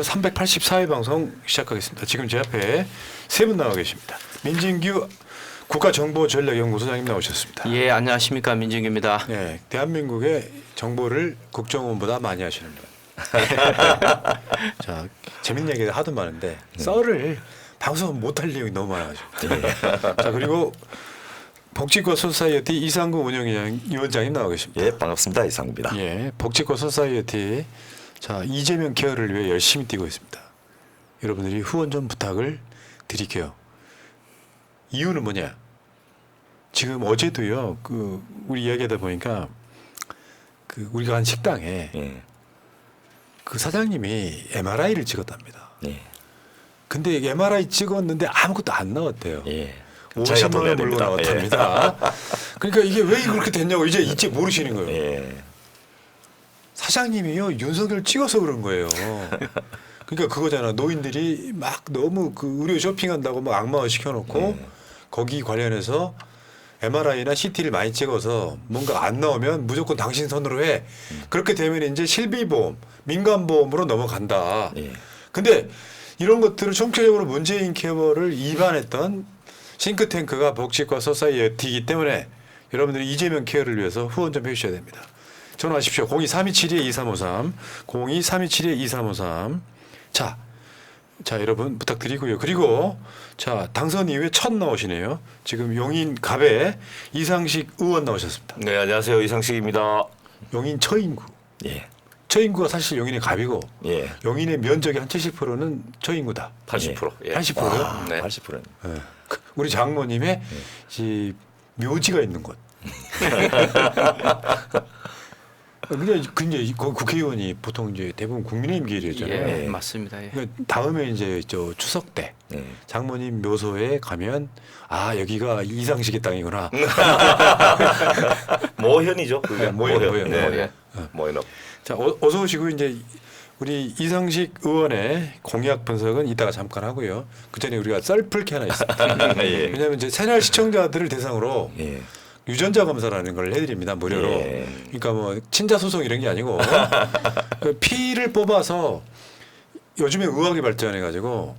384회 방송 시작하겠습니다. 지금 제 앞에 세 분 나와 계십니다. 민진규 국가정보전략연구소장님 나오셨습니다. 예, 안녕하십니까, 민진규입니다. 네, 대한민국의 정보를 국정원보다 많이 하시는 분. 자, 재밌는 얘기가 하도 많은데 썰을 방송 못할 내용이 너무 많아가지고. 자, 그리고 복지과 소사이어티 이상구 운영위원장님 나와 계십니다. 예, 반갑습니다. 이상구입니다. 예, 복지과 소사이어티 자 이재명 케어를 위해 열심히 뛰고 있습니다. 여러분들이 후원 좀 부탁을 드릴게요. 이유는 뭐냐? 지금 어제도요. 그 우리 이야기하다 보니까 그 우리가 간 식당에 예. 그 사장님이 MRI를 찍었답니다. 예. 근데 MRI 찍었는데 아무것도 안 나왔대요. 예. 50만 원을 물고 나왔답니다. 그러니까 이게 왜 그렇게 됐냐고 이제 모르시는 거예요. 예. 사장님이요 윤석열 찍어서 그런 거예요. 그러니까 그거잖아. 노인들이 막 너무 그 의료 쇼핑한다고 막 악마화 시켜놓고 거기 관련해서 MRI나 CT를 많이 찍어서 뭔가 안 나오면 무조건 당신 손으로 해. 그렇게 되면 이제 실비보험, 민간보험으로 넘어간다. 예. 근데 이런 것들을 총체적으로 문재인 케어를 위반했던 싱크탱크가 복지과 소사이어티이기 때문에 여러분들이 이재명 케어를 위해서 후원 좀 해주셔야 됩니다. 전화하십시오. 02-3272-2353 02-3272-2353 자 여러분 부탁드리고요. 그리고 자 당선 이후에 첫 나오시네요. 지금 용인 갑에 이상식 의원 나오셨습니다. 네, 안녕하세요. 이상식입니다. 용인 처인구. 예. 처인구가 사실 용인의 갑이고 예. 용인의 면적의 한 70%는 처인구다. 80%. 예. 80%요? 네. 80%는. 예. 우리 장모님의 이 묘지가 있는 곳. 근데 국회의원이 보통 이제 대부분 국민의힘 계열이잖아요. 예, 예. 맞습니다. 예. 그러니까 다음에 이제 저 추석 때 예. 장모님 묘소에 가면 아 여기가 이상식의 땅이구나. 모현이죠. 그게 네, 모현. 네. 예. 모현. 자 어서 오시고 이제 우리 이상식 의원의 공약 분석은 이따가 잠깐 하고요. 그 전에 우리가 썰풀 게 하나 있습니다. 예. 왜냐하면 이제 새날 시청자들을 대상으로 예. 유전자 검사라는 걸 해드립니다 무료로. 예. 그러니까 뭐 친자 소송 이런 게 아니고 그 피를 뽑아서 요즘에 의학이 발전해가지고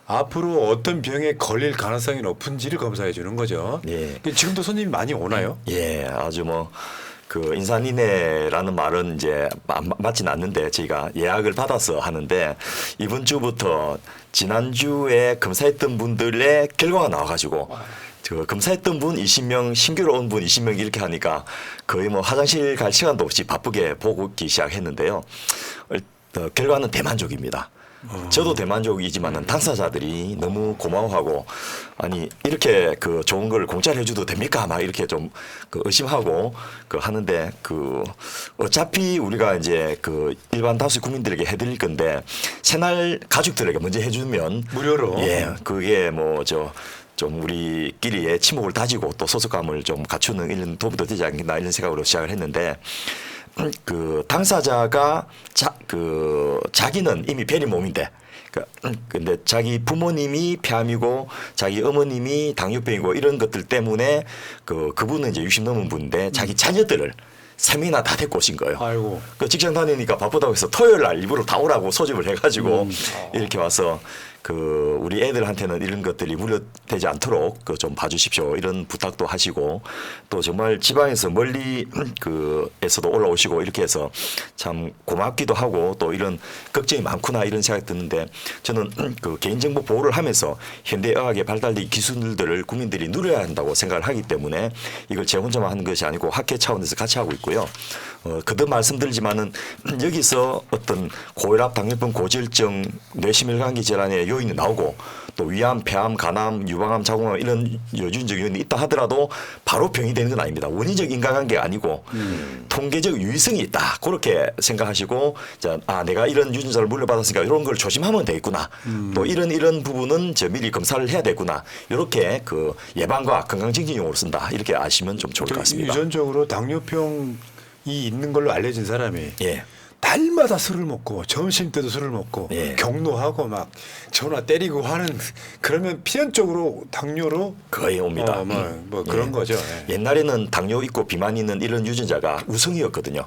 앞으로 어떤 병에 걸릴 가능성이 높은지를 검사해 주는 거죠. 예. 지금도 손님이 많이 오나요? 예. 아주 뭐 그 인산인해라는 말은 이제 맞진 않는데 저희가 예약을 받아서 하는데 이번 주부터 지난주에 검사했던 분들의 결과가 나와가지고 그 검사했던 분 20명, 신규로 온 분 20명 이렇게 하니까 거의 뭐 화장실 갈 시간도 없이 바쁘게 보기 시작했는데요. 결과는 대만족입니다. 저도 대만족이지만은 당사자들이 너무 고마워하고 아니 이렇게 그 좋은 걸 공짜로 해줘도 됩니까? 막 이렇게 좀 그 의심하고 그 하는데 그 어차피 우리가 이제 그 일반 다수 국민들에게 해드릴 건데 새날 가족들에게 먼저 해주면 무료로. 예, 그게 뭐 좀 우리끼리의 친목을 다지고 또 소속감을 좀 갖추는 이런 도움도 되지 않겠나 이런 생각으로 시작을 했는데 그 당사자가 자기는 이미 벨이 몸인데 근데 자기 부모님이 폐암이고 자기 어머님이 당뇨병이고 이런 것들 때문에 그분은 이제 60 넘은 분인데 자기 자녀들을 3명이나 다 데리고 오신 거예요. 아이고. 그 직장 다니니까 바쁘다고 해서 토요일 날 일부러 다 오라고 소집을 해가지고 이렇게 와서 그 우리 애들한테는 이런 것들이 우려되지 않도록 그 좀 봐주십시오 이런 부탁도 하시고 또 정말 지방에서 멀리 그에서도 올라오시고 이렇게 해서 참 고맙기도 하고 또 이런 걱정이 많구나 이런 생각이 드는데 저는 그 개인정보 보호를 하면서 현대의학의 발달된 기술들을 국민들이 누려야 한다고 생각을 하기 때문에 이걸 제 혼자만 하는 것이 아니고 학회 차원에서 같이 하고 있고요. 거듭 말씀드리지만은 여기서 어떤 고혈압, 당뇨병, 고지혈증, 뇌심혈관계 질환의 요인이 나오고 또 위암, 폐암, 간암, 유방암, 자궁암 이런 유전적 요인이 있다 하더라도 바로 병이 되는 건 아닙니다. 원인적 인과관계가 아니고 통계적 유의성이 있다. 그렇게 생각하시고 내가 이런 유전자를 물려받았으니까 이런 걸 조심하면 되겠구나. 또 이런 부분은 미리 검사를 해야 되구나. 이렇게 그 예방과 건강증진용으로 쓴다. 이렇게 아시면 좀 좋을 것 같습니다. 유전적으로 당뇨병이 있는 걸로 알려진 사람이 예. 날마다 술을 먹고 점심 때도 술을 먹고 예. 경로하고 막 전화 때리고 하는 그러면 필연적으로 당뇨로 거의 옵니다. 뭐 그런 예. 거죠. 예. 옛날에는 당뇨 있고 비만 있는 이런 유전자가 우승이었거든요.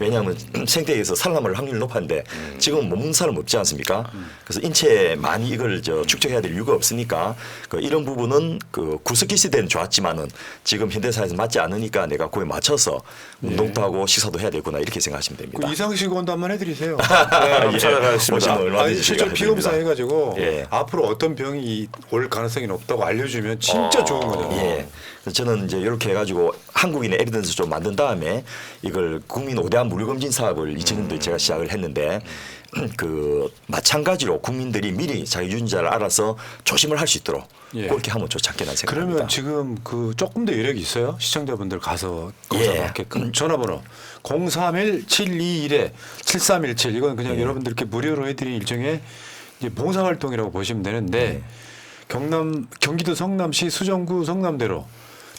왜냐하면 생태계에서 살아남을 확률이 높았는데 지금 못 먹는 사람 없지 않습니까? 그래서 인체에 많이 이걸 축적해야 될 이유가 없으니까 이런 부분은 그 구석기 시대는 좋았지만은 지금 현대사회에서 맞지 않으니까 내가 그에 맞춰서 운동도 하고 식사도 해야 되구나 이렇게 생각하시면 됩니다. 그 이상식 원도 한번 해드리세요. 네, 찾아가겠습니다. 오시면 얼마든지 아니, 실제 제가 피검사 해드립니다. 해가지고 예. 앞으로 어떤 병이 올 가능성이 높다고 알려주면 진짜 좋은 거잖아요. 예. 그래서 저는 이제 이렇게 해가지고 한국인의 에비던스 좀 만든 다음에 이걸 국민 5대한 무료검진 사업을 2000년도에 제가 시작을 했는데 그 마찬가지로 국민들이 미리 자기 유전자를 알아서 조심을 할 수 있도록 예. 그렇게 하면 좋지 않겠나 생각합니다. 그러면 지금 그 조금 더 여력이 있어요? 시청자분들 가서 예. 검사 받게끔 전화번호 031-721-7317 이건 그냥 예. 여러분들께 무료로 해드린 일종의 이제 봉사활동이라고 보시면 되는데 경기도 성남시 수정구 성남대로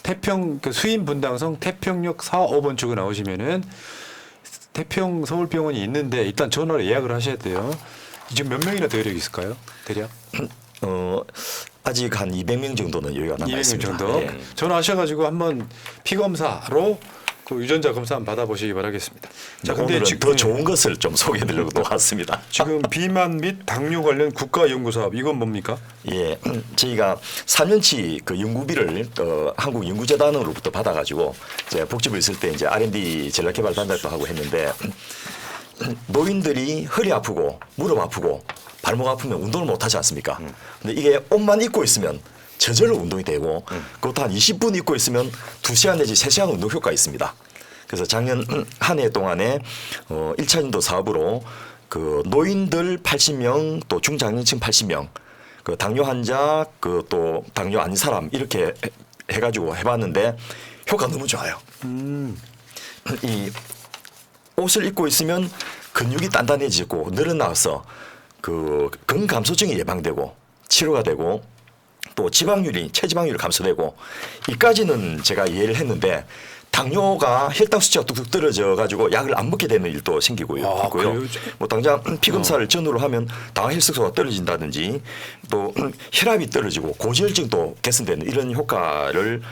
태평 그 수인 분당성 태평역 4, 5번 쪽에 나오시면은 태평 서울병원이 있는데 일단 전화로 예약을 하셔야 돼요. 지금 몇 명이나 더 여력이 있을까요? 대략? 아직 한 200명 정도는 여유가 남아 200명 있습니다. 정도 예. 전화하셔가지고 한번 피검사로 그 유전자 검사 한번 받아보시기 바라겠습니다. 자, 근데 오늘은 지금 더 좋은 것을 좀 소개해드리려고 왔습니다. 지금 비만 및 당뇨 관련 국가 연구 사업 이건 뭡니까? 예, 저희가 4년치 그 연구비를 한국 연구재단으로부터 받아가지고 이제 복지부 있을 때 이제 R&D 전략개발 단장도 하고 했는데 노인들이 허리 아프고 무릎 아프고 발목 아프면 운동을 못 하지 않습니까? 근데 이게 옷만 입고 있으면 저절로 운동이 되고 그것도 한 20분 입고 있으면 2시간 내지 3시간 운동 효과가 있습니다. 그래서 작년 한 해 동안에 1차년도 사업으로 그 노인들 80명 또 중장년층 80명 그 당뇨 환자 그 또 당뇨 아닌 사람 이렇게 해가지고 해봤는데 효과 너무 좋아요. 이 옷을 입고 있으면 근육이 단단해지고 늘어나서 그 근감소증이 예방되고 치료가 되고 또 지방률이 체지방률이 감소되고 이까지는 제가 이해를 했는데 당뇨가 혈당 수치가 뚝뚝 떨어져 가지고 약을 안 먹게 되는 일도 생기고요. 아, 있고요. 그래요? 뭐 당장 피검사를 전후로 하면 당혈색소가 떨어진다든지 또 혈압이 떨어지고 고지혈증도 개선되는 이런 효과를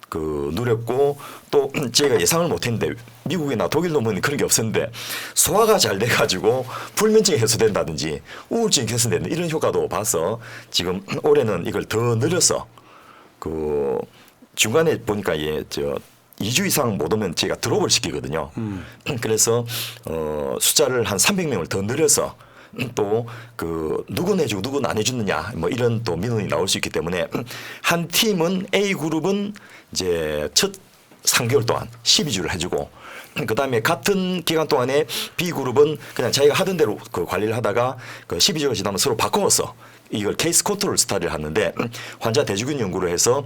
그 누렸고 또 제가 예상을 못했는데 미국이나 독일 놈은 그런 게 없었는데 소화가 잘 돼가지고 불면증이 해소된다든지 우울증이 개선되는 이런 효과도 봐서 지금 올해는 이걸 더 늘려서 그 중간에 보니까 2주 이상 못 오면 제가 드롭을 시키거든요. 그래서 숫자를 한 300명을 더 늘려서 또 그 누구는 해주고 누구는 안 해주느냐 뭐 이런 또 민원이 나올 수 있기 때문에 한 팀은 A 그룹은 이제 첫 3개월 동안 12주를 해주고 그다음에 같은 기간 동안에 B 그룹은 그냥 자기가 하던 대로 그 관리를 하다가 그 12주가 지나면 서로 바꿔서 이걸 케이스 컨트롤 스타디를 하는데 환자 대주균 연구를 해서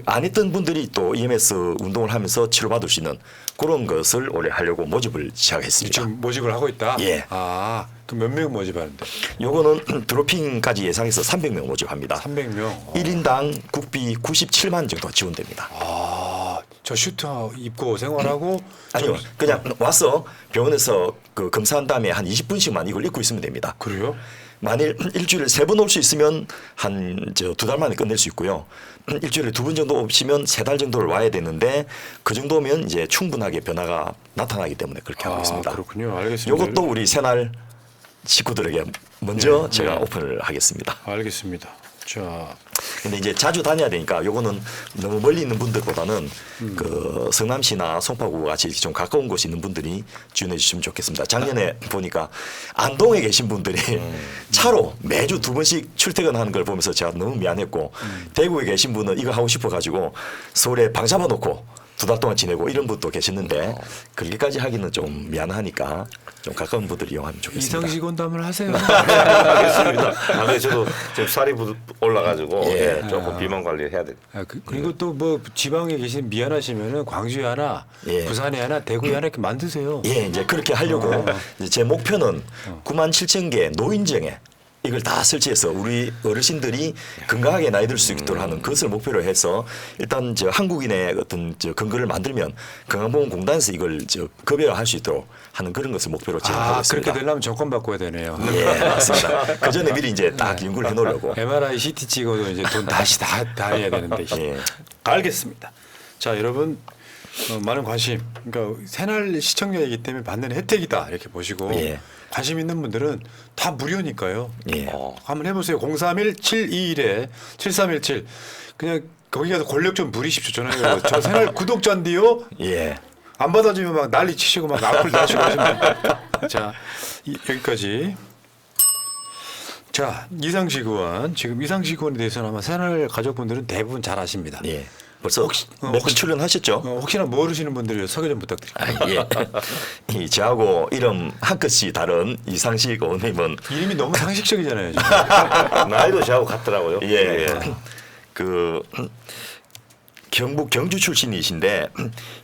안 했던 분들이 또 EMS 운동을 하면서 치료받을 수 있는 그런 것을 올해 하려고 모집을 시작했습니다. 지금 모집을 하고 있다. 예. 아, 그럼 몇 명 모집하는데? 요거는 드로핑까지 예상해서 300명 모집합니다. 300명. 1인당 국비 97만 정도 지원됩니다. 아, 저 슈터 입고 생활하고 아니요, 그냥 와서 병원에서 그 검사한 다음에 한 20분씩만 이걸 입고 있으면 됩니다. 그래요? 만일 일주일에 3번 올 수 있으면 한 2달 만에 끝낼 수 있고요. 일주일에 2번 정도 오시면 3달 정도를 와야 되는데 그 정도면 이제 충분하게 변화가 나타나기 때문에 그렇게 하고 있습니다. 그렇군요. 알겠습니다. 이것도 우리 새날 식구들에게 먼저 제가 오픈을 하겠습니다. 알겠습니다. 자, 근데 이제 자주 다녀야 되니까 요거는 너무 멀리 있는 분들보다는 그 성남시나 송파구 같이 좀 가까운 곳에 있는 분들이 지원해 주시면 좋겠습니다. 작년에 보니까 안동에 계신 분들이 차로 매주 2번씩 출퇴근하는 걸 보면서 제가 너무 미안했고 대구에 계신 분은 이거 하고 싶어 가지고 서울에 방 잡아놓고 2달 동안 지내고 이런 분도 계시는데 그렇게까지 하기는 좀 미안하니까 좀 가까운 분들이 이용하면 좋겠습니다. 이상식 원담을 하세요. 알겠습니다. 아, 네, 저도 지금 살이 올라가지고 예. 예, 조금 비만 관리를 해야 돼. 그리고 또 뭐 지방에 계신 미안하시면은 광주에 하나, 예. 부산에 하나, 대구에 하나 이렇게 만드세요. 예, 이제 그렇게 하려고 이제 제 목표는 9만 7천 개 노인정에 이걸 다 설치해서 우리 어르신들이 건강하게 나이 들 수 있도록 하는 그것을 목표로 해서 일단 저 한국인의 어떤 저 근거를 만들면 건강보험공단에서 이걸 저 급여화할 수 있도록 하는 그런 것을 목표로 진행하고 있습니다. 그렇게 되려면 정권 바꿔야 되네요. 예, 맞습니다. 그 전에 미리 이제 딱 연구를 해놓으려고. MRI, CT 찍어도 이제 돈 다시 다 해야 되는데. 예. 알겠습니다. 자, 여러분 많은 관심. 그러니까 새날 시청자이기 때문에 받는 혜택이다 이렇게 보시고 예. 관심 있는 분들은 다 무료니까요. 예. 한번 해보세요. 031-721-7317. 그냥 거기 가서 권력 좀 부리십시오. 전화해요. 저 새날 구독자인데요. 예. 안 받아주면 막 난리 치시고 막 악플 다시고 하시면 자 여기까지. 자 이상식 의원 지금 이상식 의원에 대해서는 아마 새날 가족분들은 대부분 잘 아십니다. 예. 벌써 몇 번 출연하셨죠? 혹시나 모르시는 분들이 소개 좀 부탁드립니다. 아, 예. 이 저하고 이름 한 끗이 다른 이상식 의원님은 이름이 너무 상식적이잖아요. 지금. 나이도 저하고 같더라고요. 예. 그 경북 경주 출신이신데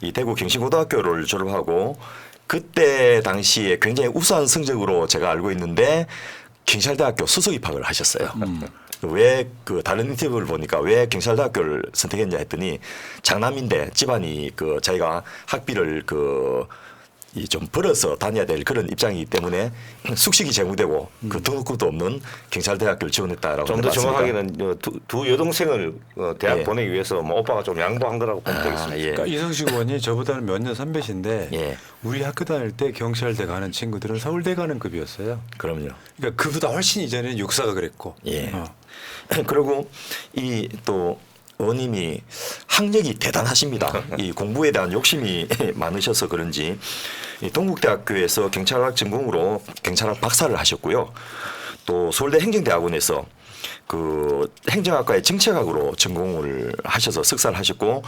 이 대구 경신고등학교를 졸업하고 그때 당시에 굉장히 우수한 성적으로 제가 알고 있는데 경찰대학교 수석 입학을 하셨어요. 왜 그 다른 인터뷰를 보니까 왜 경찰대학교를 선택했냐 했더니 장남인데 집안이 그 자기가 학비를 그 이 좀 벌어서 다녀야 될 그런 입장이기 때문에 숙식이 제공되고 그 등록금도 없는 경찰대학교를 지원했다라고 좀 더 들어봤습니다. 정확하게는 두 여동생을 대학 예. 보내기 위해서 뭐 오빠가 좀 양보한 거라고 보면 되겠습니다. 예. 그러니까 이상식 의원이 저보다는 몇 년 선배신데 예. 우리 학교 다닐 때 경찰대 가는 친구들은 서울대 가는 급이었어요. 그럼요. 그러니까 그보다 훨씬 이전에는 육사가 그랬고. 예. 그리고 이 또 의원님이 학력이 대단하십니다. 이 공부에 대한 욕심이 많으셔서 그런지 이 동국대학교에서 경찰학 전공으로 경찰학 박사를 하셨고요. 또 서울대 행정대학원에서 그 행정학과의 정치학으로 전공을 하셔서 석사를 하셨고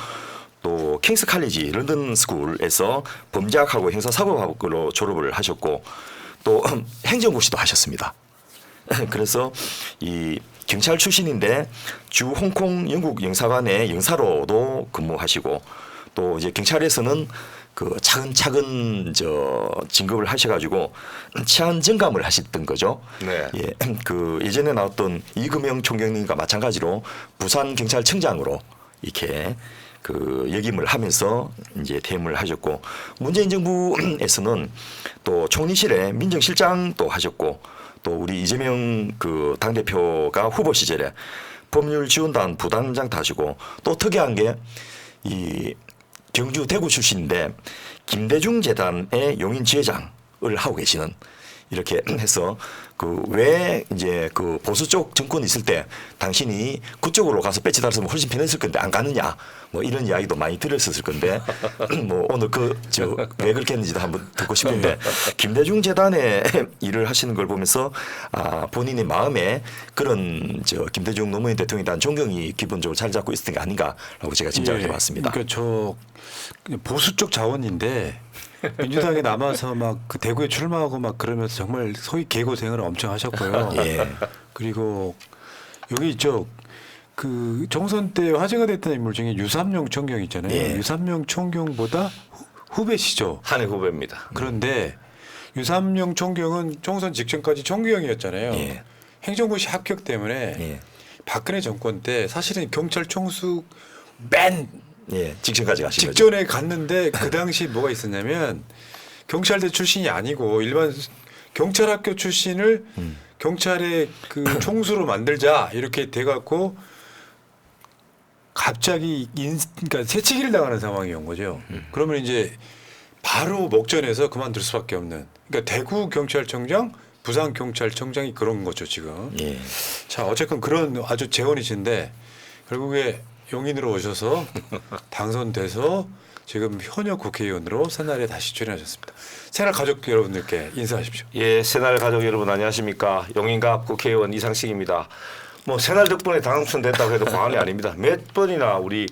또 킹스 칼리지 런던 스쿨에서 범죄학하고 형사사법학으로 졸업을 하셨고 또 행정고시도 하셨습니다. 그래서 이 경찰 출신인데 주 홍콩 영국 영사관의 영사로도 근무하시고 또 이제 경찰에서는 그 차근차근 저 진급을 하셔가지고 치안 정감을 하셨던 거죠. 네. 예, 그 예전에 나왔던 이금영 총경님과 마찬가지로 부산 경찰청장으로 이렇게 그 역임을 하면서 이제 퇴임을 하셨고 문재인 정부에서는 또 총리실에 민정실장도 하셨고 또 우리 이재명 그 당대표가 후보 시절에 법률지원단 부단장도 하시고 또 특이한 게 이 경주 대구 출신인데 김대중 재단의 용인 지회장을 하고 계시는 이렇게 해서 그 왜 이제 그 보수 쪽 정권이 있을 때 당신이 그쪽으로 가서 배치 달았으면 훨씬 편했을 건데 안 가느냐 뭐 이런 이야기도 많이 들었었을 건데 뭐 오늘 그 저 왜 그렇게 했는지도 한번 듣고 싶은데 김대중 재단에 일을 하시는 걸 보면서 아 본인의 마음에 그런 저 김대중 노무현 대통령에 대한 존경이 기본적으로 자리 잡고 있었던 게 아닌가라고 제가 짐작을 예. 해봤습니다. 그러니까 저 보수 쪽 자원인데 민주당에 남아서 막 그 대구에 출마하고 막 그러면서 정말 소위 개고생을 엄청 하셨고요. 예. 그리고 여기 있죠. 그 총선 때 화제가 됐던 인물 중에 유삼용 총경 있잖아요. 예. 유삼용 총경보다 후배시죠. 한해 후배입니다. 그런데 유삼용 총경은 총선 직전까지 총경이었잖아요. 예. 행정고시 합격 때문에 예. 박근혜 정권 때 사실은 경찰 총수 맨 예. 직전까지 가신 거죠. 직전에 갔는데 그 당시 뭐가 있었냐면 경찰대 출신이 아니고 일반 경찰학교 출신을 경찰의 그 총수로 만들자 이렇게 돼갖고 갑자기 그러니까 새치기를 당하는 상황이 온 거죠. 그러면 이제 바로 목전에서 그만둘 수밖에 없는. 그러니까 대구 경찰청장, 부산 경찰청장이 그런 거죠 지금. 예. 자 어쨌건 그런 아주 재원이신데 결국에 용인으로 오셔서 당선돼서 지금 현역 국회의원으로 새날에 다시 출연하셨습니다. 새날 가족 여러분들께 인사하십시오. 예, 새날 가족 여러분 안녕하십니까? 용인갑 국회의원 이상식입니다. 뭐 새날 덕분에 당선됐다고 해도 과언이 아닙니다. 몇 번이나 우리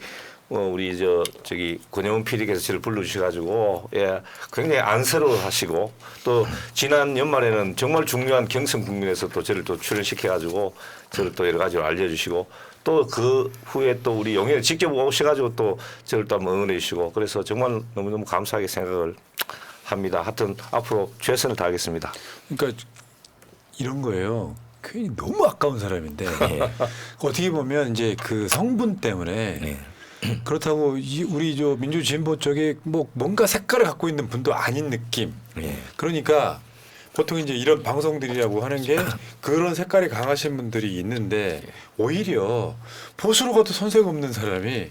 저기 권영훈 PD께서 저를 불러주셔가지고 예 굉장히 안쓰러워하시고 또 지난 연말에는 정말 중요한 경선 국민에서 또 저를 또 출연시켜가지고 저를 또 여러 가지로 알려주시고 또 그 후에 또 우리 용인에 직접 오셔가지고 또 저를 또 한번 응원해 주시고 그래서 정말 너무너무 감사하게 생각을 합니다. 하여튼 앞으로 최선을 다하겠습니다. 그러니까 이런 거예요. 괜히 너무 아까운 사람인데 어떻게 보면 이제 그 성분 때문에 그렇다고 우리 저 민주진보 쪽에 뭐 뭔가 색깔을 갖고 있는 분도 아닌 느낌. 그러니까 보통 이제 이런 방송들이라고 하는 게 그런 색깔이 강하신 분들이 있는데 오히려 보수로 가도 손색 없는 사람이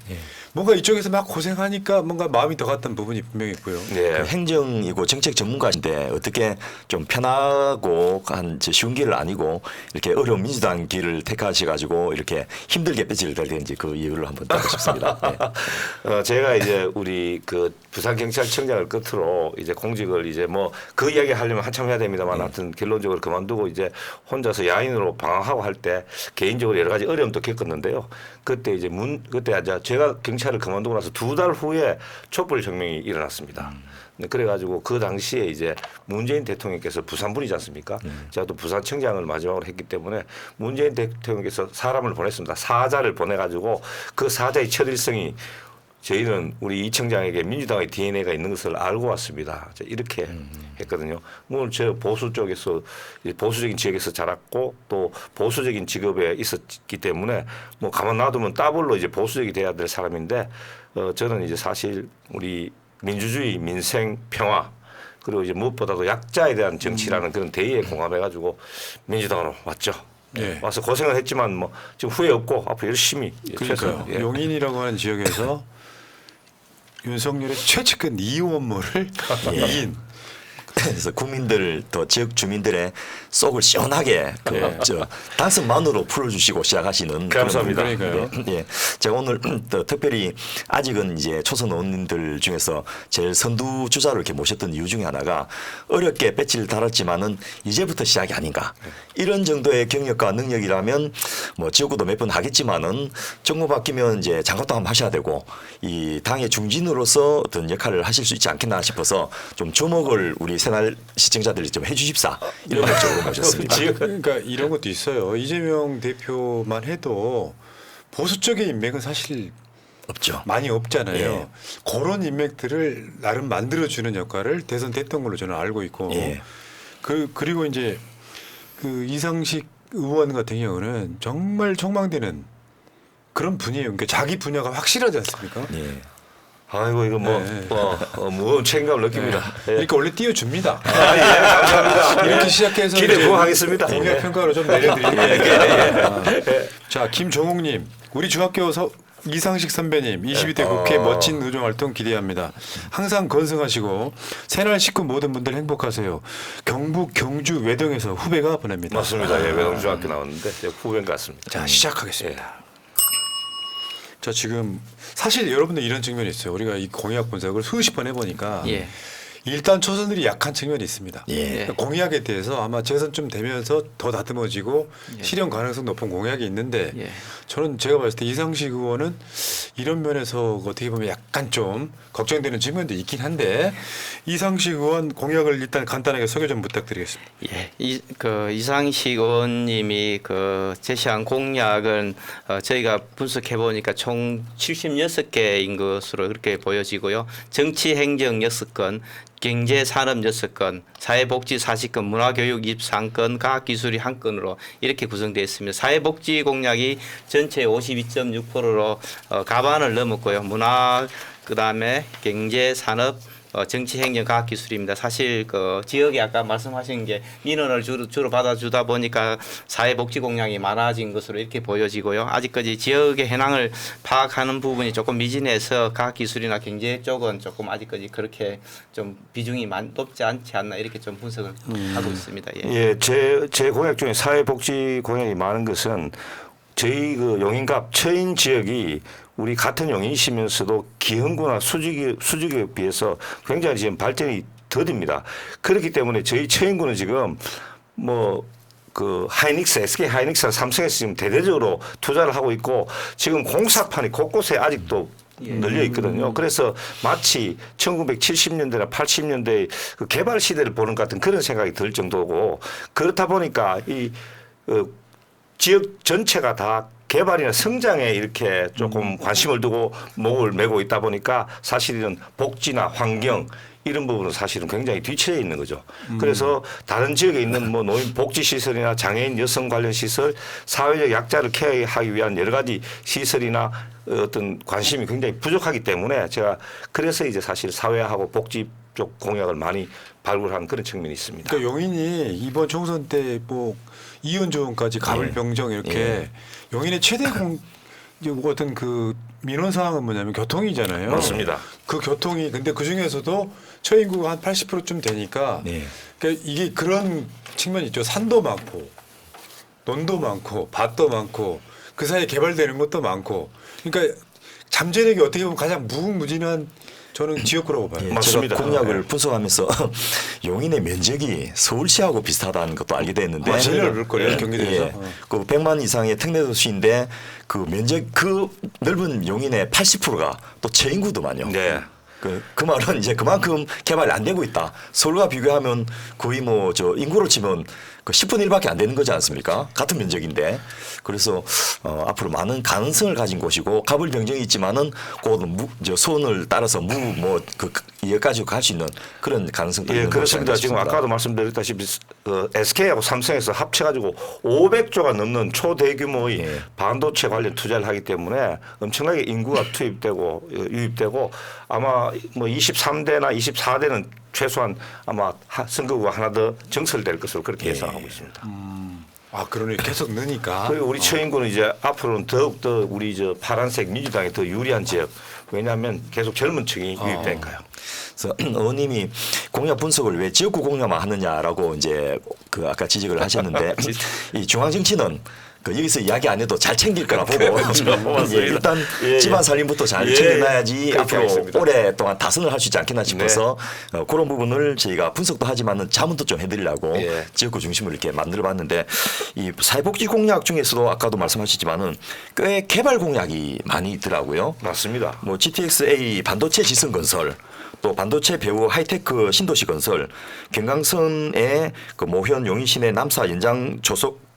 뭔가 이쪽에서 막 고생하니까 뭔가 마음이 더 갔던 부분이 분명히 있고요. 네. 그 행정이고 정책 전문가인데 어떻게 좀 편하고 한 쉬운 길을 아니고 이렇게 어려운 민주당 길을 택하셔가지고 이렇게 힘들게 배지를 달리는지 그 이유를 한번 듣고 싶습니다. 네. 제가 이제 우리 그 부산경찰청장을 끝으로 이제 공직을 이제 뭐 그 이야기 하려면 한참 해야 됩니다만 하여튼 결론적으로 그만두고 이제 혼자서 야인으로 방황하고 할 때 개인적으로 여러 가지 어려움도 겪었는데요. 그때 이제 그때 제가 경찰을 그만두고 나서 2달 후에 촛불 혁명이 일어났습니다. 그래가지고 그 당시에 이제 문재인 대통령께서 부산분이지 않습니까? 제가 또 부산청장을 마지막으로 했기 때문에 문재인 대통령께서 사람을 보냈습니다. 사자를 보내가지고 그 사자의 첫 일성이 저희는 우리 이 청장에게 민주당의 DNA가 있는 것을 알고 왔습니다. 이렇게 했거든요. 물론 저 보수 쪽에서 보수적인 지역에서 자랐고 또 보수적인 직업에 있었기 때문에 뭐 가만 놔두면 따블로 이제 보수적이 돼야 될 사람인데 저는 이제 사실 우리 민주주의, 민생, 평화 그리고 이제 무엇보다도 약자에 대한 정치라는 그런 대의에 공감해가지고 민주당으로 왔죠. 네. 와서 고생을 했지만 뭐 지금 후회 없고 앞으로 열심히 그러니까요. 최선을, 용인이라고 하는 지역에서 윤석열의 최측근 이원모를 이긴. 그래서 국민들 또 지역 주민들의 속을 시원하게 저 단성만으로 풀어주시고 시작하시는 감사합니다. 그런 분들. 그러니까요. 예, 제가 오늘 또 특별히 아직은 이제 초선 의원님들 중에서 제일 선두주자로 이렇게 모셨던 이유 중에 하나가 어렵게 배지를 달았지만은 이제부터 시작이 아닌가 이런 정도의 경력과 능력이라면 뭐 지역구도 몇 번 하겠지만은 정부 바뀌면 이제 장관도 한번 하셔야 되고 이 당의 중진으로서 어떤 역할을 하실 수 있지 않겠나 싶어서 좀 주목을 우리 새날 시청자들이 좀 해주십사 이런 목적으로 모셨습니다. 그러니까 이런 것도 있어요. 이재명 대표만 해도 보수 쪽의 인맥은 사실 없죠. 많이 없잖아요. 예. 그런 인맥들을 나름 만들어주는 역할을 대선됐던 걸로 저는 알고 있고 예. 그리고 이제 그 이상식 의원 같은 경우는 정말 촉망되는 그런 분이에요. 그러니까 자기 분야가 확실하지 않습니까? 예. 아이고 이거 뭐 네. 무거운 책임감을 느낍니다. 예. 그러니까 원래 띄워줍니다. 감사합니다. 이렇게 시작해서 기대 이제 부응하겠습니다. 공약 예. 평가로 좀 내려드릴게요. 자, 김종욱님, 우리 중학교 이상식 선배님, 22대 국회 멋진 의정 활동 기대합니다. 항상 건승하시고 새날 식구 모든 분들 행복하세요. 경북 경주 외동에서 후배가 보냅니다. 맞습니다. 예, 외동중학교 나왔는데 후배인 것 같습니다. 자, 시작하겠습니다. 자, 지금 사실 여러분들 이런 측면이 있어요. 우리가 이 공약 분석을 수십 번 해보니까 예. 일단 초선들이 약한 측면이 있습니다. 예. 공약에 대해서 아마 재선쯤 되면서 더 다듬어지고 예. 실현 가능성 높은 공약이 있는데 예. 저는 제가 봤을 때 이상식 의원은 이런 면에서 어떻게 보면 약간 좀 걱정되는 측면도 있긴 한데 이상식 의원 공약을 일단 간단하게 소개 좀 부탁드리겠습니다. 예, 이상식 의원님이 그 제시한 공약은 저희가 분석해 보니까 총 76개인 것으로 그렇게 보여지고요. 정치 행정 6건, 경제 산업 6건, 사회복지 40건, 문화교육 23건, 과학기술이 1건으로 이렇게 구성되어 있습니다. 사회복지 공약이 전체 52.6%로 가반을 넘었고요. 문화 그다음에 경제 산업 정치 행정 과학 기술입니다. 사실 그 지역에 아까 말씀하신 게 민원을 주로 받아주다 보니까 사회복지 공약이 많아진 것으로 이렇게 보여지고요. 아직까지 지역의 현황을 파악하는 부분이 조금 미진해서 과학 기술이나 경제 쪽은 조금 아직까지 그렇게 좀 비중이 높지 않지 않나 이렇게 좀 분석을 하고 있습니다. 예. 예, 제 공약 중에 사회복지 공약이 많은 것은 저희 그 용인갑 처인 지역이 우리 같은 용인시면서도 기흥구나 수직에 비해서 굉장히 지금 발전이 더딥니다. 그렇기 때문에 저희 처인구는 지금 뭐 그 SK 하이닉스나 삼성에서 지금 대대적으로 투자를 하고 있고 지금 공사판이 곳곳에 아직도 널려 있거든요. 그래서 마치 1970년대나 80년대 그 개발 시대를 보는 것 같은 그런 생각이 들 정도고 그렇다 보니까 이 지역 전체가 다 개발이나 성장에 이렇게 조금 관심을 두고 목을 메고 있다 보니까 사실은 복지나 환경 이런 부분은 사실은 굉장히 뒤처져 있는 거죠. 그래서 다른 지역에 있는 뭐 노인 복지 시설이나 장애인 여성 관련 시설, 사회적 약자를 케어하기 위한 여러 가지 시설이나 어떤 관심이 굉장히 부족하기 때문에 제가 그래서 이제 사실 사회하고 복지 쪽 공약을 많이 발굴한 그런 측면이 있습니다. 그러니까 용인이 이번 총선 때 뭐 이현종까지 가불병정 이렇게 용인의 최대 어떤 그 민원 사항은 뭐냐면 교통이잖아요. 맞습니다. 그 교통이 근데 그 중에서도 처인구가 한 80%쯤 되니까 네. 그러니까 이게 그런 측면이 있죠. 산도 많고 논도 많고 밭도 많고 그 사이에 개발되는 것도 많고 그러니까 잠재력이 어떻게 보면 가장 무궁무진한 저는 지역구라고 봐요. 예, 맞습니다. 제가 공약을 분석하면서 용인의 면적이 서울시하고 비슷하다는 것도 알게 됐는데 제일 넓을 거예요, 예, 경기도에서. 예. 그 100만 이상의 특례 도시인데 그 면적 그 넓은 용인의 80%가 또 저인구도만요. 네. 그 말은 이제 그만큼 개발이 안 되고 있다. 서울과 비교하면 거의 뭐 저 인구로 치면 그 10분의 1밖에 안 되는 거지 않습니까? 같은 면적인데. 그래서 앞으로 많은 가능성을 가진 곳이고 가불병정이 있지만은 저 소원을 따라서 그 여기까지 갈 수 있는 그런 가능성도 예, 있는 그렇습니다. 곳이 지금 아니겠습니까? 아까도 말씀드렸다시피 SK하고 삼성에서 합쳐가지고 500조가 넘는 초대규모의 예. 반도체 관련 투자를 하기 때문에 엄청나게 인구가 투입되고 유입되고 아마 뭐 23대나 24대는 최소한 아마 선거구가 하나 더 증설될 것으로 그렇게 예상하고 있습니다. 아 그러네 계속 느니까. 그리고 우리 처인구는 이제 앞으로는 더욱더 우리 저 파란색 민주당에 더 유리한 지역 왜냐하면 계속 젊은 층이 유입되니까요. 그래서 의원님이 공약 분석을 왜 지역구 공약만 하느냐라고 이제 그 아까 지적을 하셨는데 이 중앙 정치는 그 여기서 이야기 안 해도 잘 챙길 거라 보고 예, 일단 집안 살림부터 잘 챙겨놔야지 그렇게 앞으로 하겠습니다. 오랫동안 다선을 할 수 있지 않겠나 싶어서 그런 부분을 저희가 분석도 하지만은 자문도 좀 해드리려고 예. 지역구 중심으로 이렇게 만들어봤는데 이 사회복지 공약 중에서도 아까도 말씀하셨지만은 꽤 개발 공약이 많이 있더라고요. 맞습니다. 뭐 GTX-A 반도체 지성 건설, 또 반도체 배후 하이테크 신도시 건설, 경강선의 그 모현 용인시내 남사 연장 조속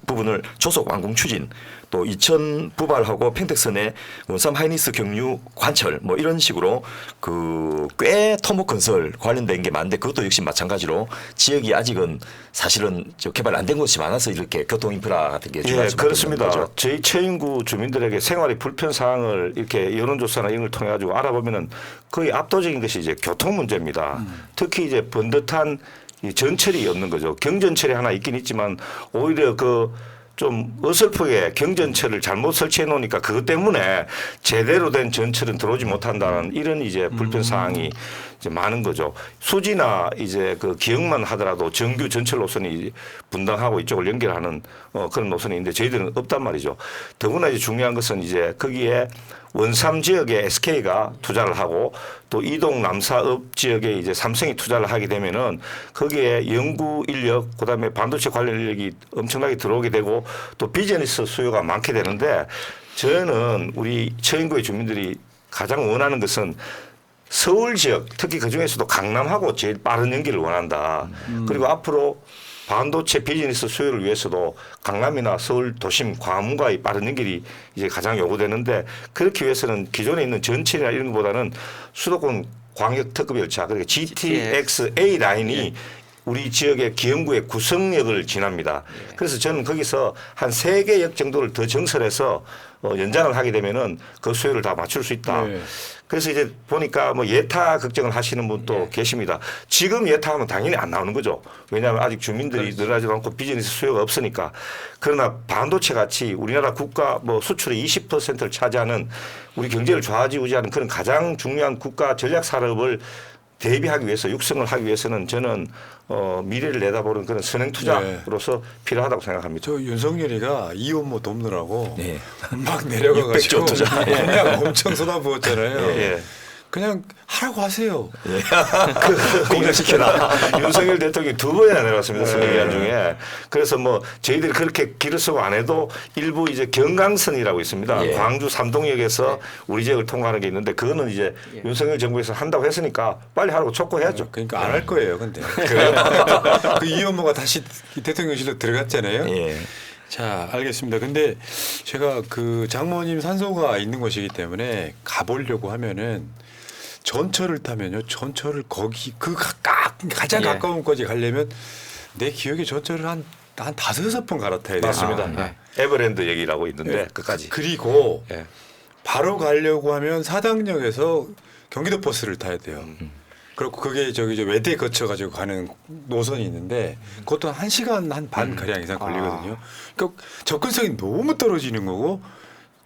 부분을 조속 완공 추진, 또 이천 부발하고 평택선의 원삼 하이닉스 경유 관철 뭐 이런 식으로 그 꽤 토목 건설 관련된 게 많은데 그것도 역시 마찬가지로 지역이 아직은 사실은 저 개발 안 된 곳이 많아서 이렇게 교통 인프라 같은 게 예, 중요할 수밖에 그렇습니다. 없는 거죠. 저희 처인구 주민들에게 생활의 불편 사항을 이렇게 여론조사나 이런 걸 통해 가지고 알아보면은 거의 압도적인 것이 이제 교통 문제입니다. 특히 이제 번듯한 이 전철이 없는 거죠. 경전철이 하나 있긴 있지만 오히려 그 좀 어설프게 경전철을 잘못 설치해 놓으니까 그것 때문에 제대로 된 전철은 들어오지 못한다는 이런 이제 불편 사항이 이제 많은 거죠. 수지나 이제 그 기역만 하더라도 정규 전철 노선이 분당하고 이쪽을 연결하는 그런 노선이 있는데 저희들은 없단 말이죠. 더구나 이제 중요한 것은 이제 거기에 원삼 지역에 SK가 투자를 하고 또 이동 남사읍 지역에 이제 삼성이 투자를 하게 되면은 거기에 연구 인력 그다음에 반도체 관련 인력이 엄청나게 들어오게 되고 또 비즈니스 수요가 많게 되는데 저는 우리 처인구의 주민들이 가장 원하는 것은 서울 지역 특히 그중에서도 강남하고 제일 빠른 연기를 원한다. 그리고 앞으로 반도체 비즈니스 수요를 위해서도 강남이나 서울 도심 광화문과의 빠른 연결이 이제 가장 요구되는데 그렇기 위해서는 기존에 있는 전철이나 이런 것보다는 수도권 광역 특급 열차 그러니까 GTX-A 라인이 우리 지역의 기흥구의 구성역을 지납니다. 그래서 저는 거기서 한 3개 역 정도를 더 증설해서 연장을 하게 되면은 그 수요를 다 맞출 수 있다. 네. 그래서 이제 보니까 뭐 예타 걱정을 하시는 분도 계십니다. 지금 예타하면 당연히 안 나오는 거죠. 왜냐하면 아직 주민들이 늘어나지도 않고 비즈니스 수요가 없으니까. 그러나 반도체 같이 우리나라 국가 뭐 수출의 20%를 차지하는 우리 경제를 좌지우지하는 그런 가장 중요한 국가 전략 산업을 대비하기 위해서 육성을 하기 위해서는 저는 미래를 내다보는 그런 선행 투자로서 필요하다고 생각합니다. 저 윤석열이가 이혼모 돕느라고 네. 막 내려가가지고 600조 투자. 그냥 엄청 쏟아부었잖아요. 예. 그냥 하라고 하세요. 공략시켜라. 윤석열 대통령이 2번이나 내려왔습니다. 선거기간 중에. 그래서 뭐 저희들이 그렇게 길을 쓰고 안 해도 일부 이제 경강선이라고 있습니다. 예. 광주 삼동역에서 우리 지역을 통과하는 게 있는데 그거는 이제 윤석열 정부에서 한다고 했으니까 빨리 하라고 촉구해야죠. 그러니까 안 할 거예요. 근데 그 이혼모가 다시 대통령실로 들어갔잖아요. 예. 자, 알겠습니다. 근데 제가 그 장모님 산소가 있는 곳이기 때문에 가보려고 하면은 전철을 타면요. 전철을 거기 가장 예. 가까운 곳까지 가려면 내 기억에 전철을 한 5-6번 갈아타야 돼요. 맞습니다. 네. 에버랜드 얘기라고 있는데 예. 끝까지. 그리고 예. 바로 가려고 하면 사당역에서 경기도 버스를 타야 돼요. 그리고 그게 저기 외대 거쳐 가지고 가는 노선이 있는데 그것도 1시간 한 반 가량 이상 걸리거든요. 그러니까 접근성이 너무 떨어지는 거고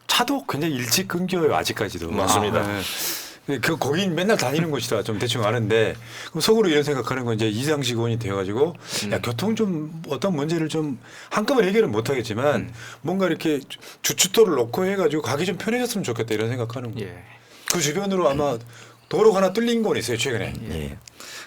차도 굉장히 일찍 끊겨요 아직까지도. 맞습니다. 네. 거긴 맨날 다니는 곳이라 좀 대충 아는데 그럼 속으로 이런 생각하는 건 이제 이상식 의원이 되어가지고 야 교통 좀 어떤 문제를 좀 한꺼번에 해결은 못하겠지만 뭔가 이렇게 주춧돌을 놓고 해가지고 가기 좀 편해졌으면 좋겠다 이런 생각하는 거예요. 예. 그 주변으로 아마 도로가 하나 뚫린 건 있어요 최근에. 예.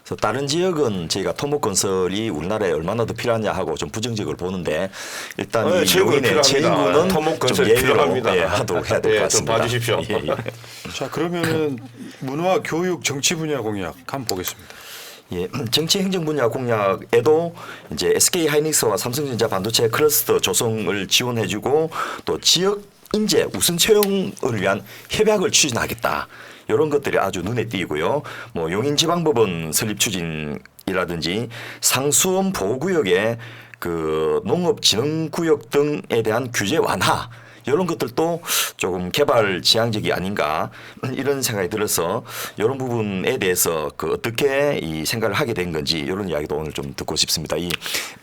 그래서 다른 지역은 저희가 토목건설이 우리나라에 얼마나 더 필요하냐 하고 좀 부정적으로 보는데 일단 이 최고는 용인의 필요합니다. 제인구는 토목건설이 좀 예외로 필요합니다. 예, 하도록 해야 될 것 좀 같습니다. 봐주십시오. 예, 예. 자 그러면은 문화, 교육, 정치 분야 공약 한번 보겠습니다. 예, 정치 행정 분야 공약에도 이제 SK 하이닉스와 삼성전자 반도체 클러스터 조성을 지원해주고 또 지역 인재 우선 채용을 위한 협약을 추진하겠다. 이런 것들이 아주 눈에 띄고요. 뭐 용인지방법원 설립 추진이라든지 상수원 보호구역의 그 농업진흥구역 등에 대한 규제 완화. 이런 것들도 조금 개발 지향적이 아닌가 이런 생각이 들어서 이런 부분에 대해서 그 어떻게 이 생각을 하게 된 건지 이런 이야기도 오늘 좀 듣고 싶습니다. 이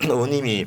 의원님이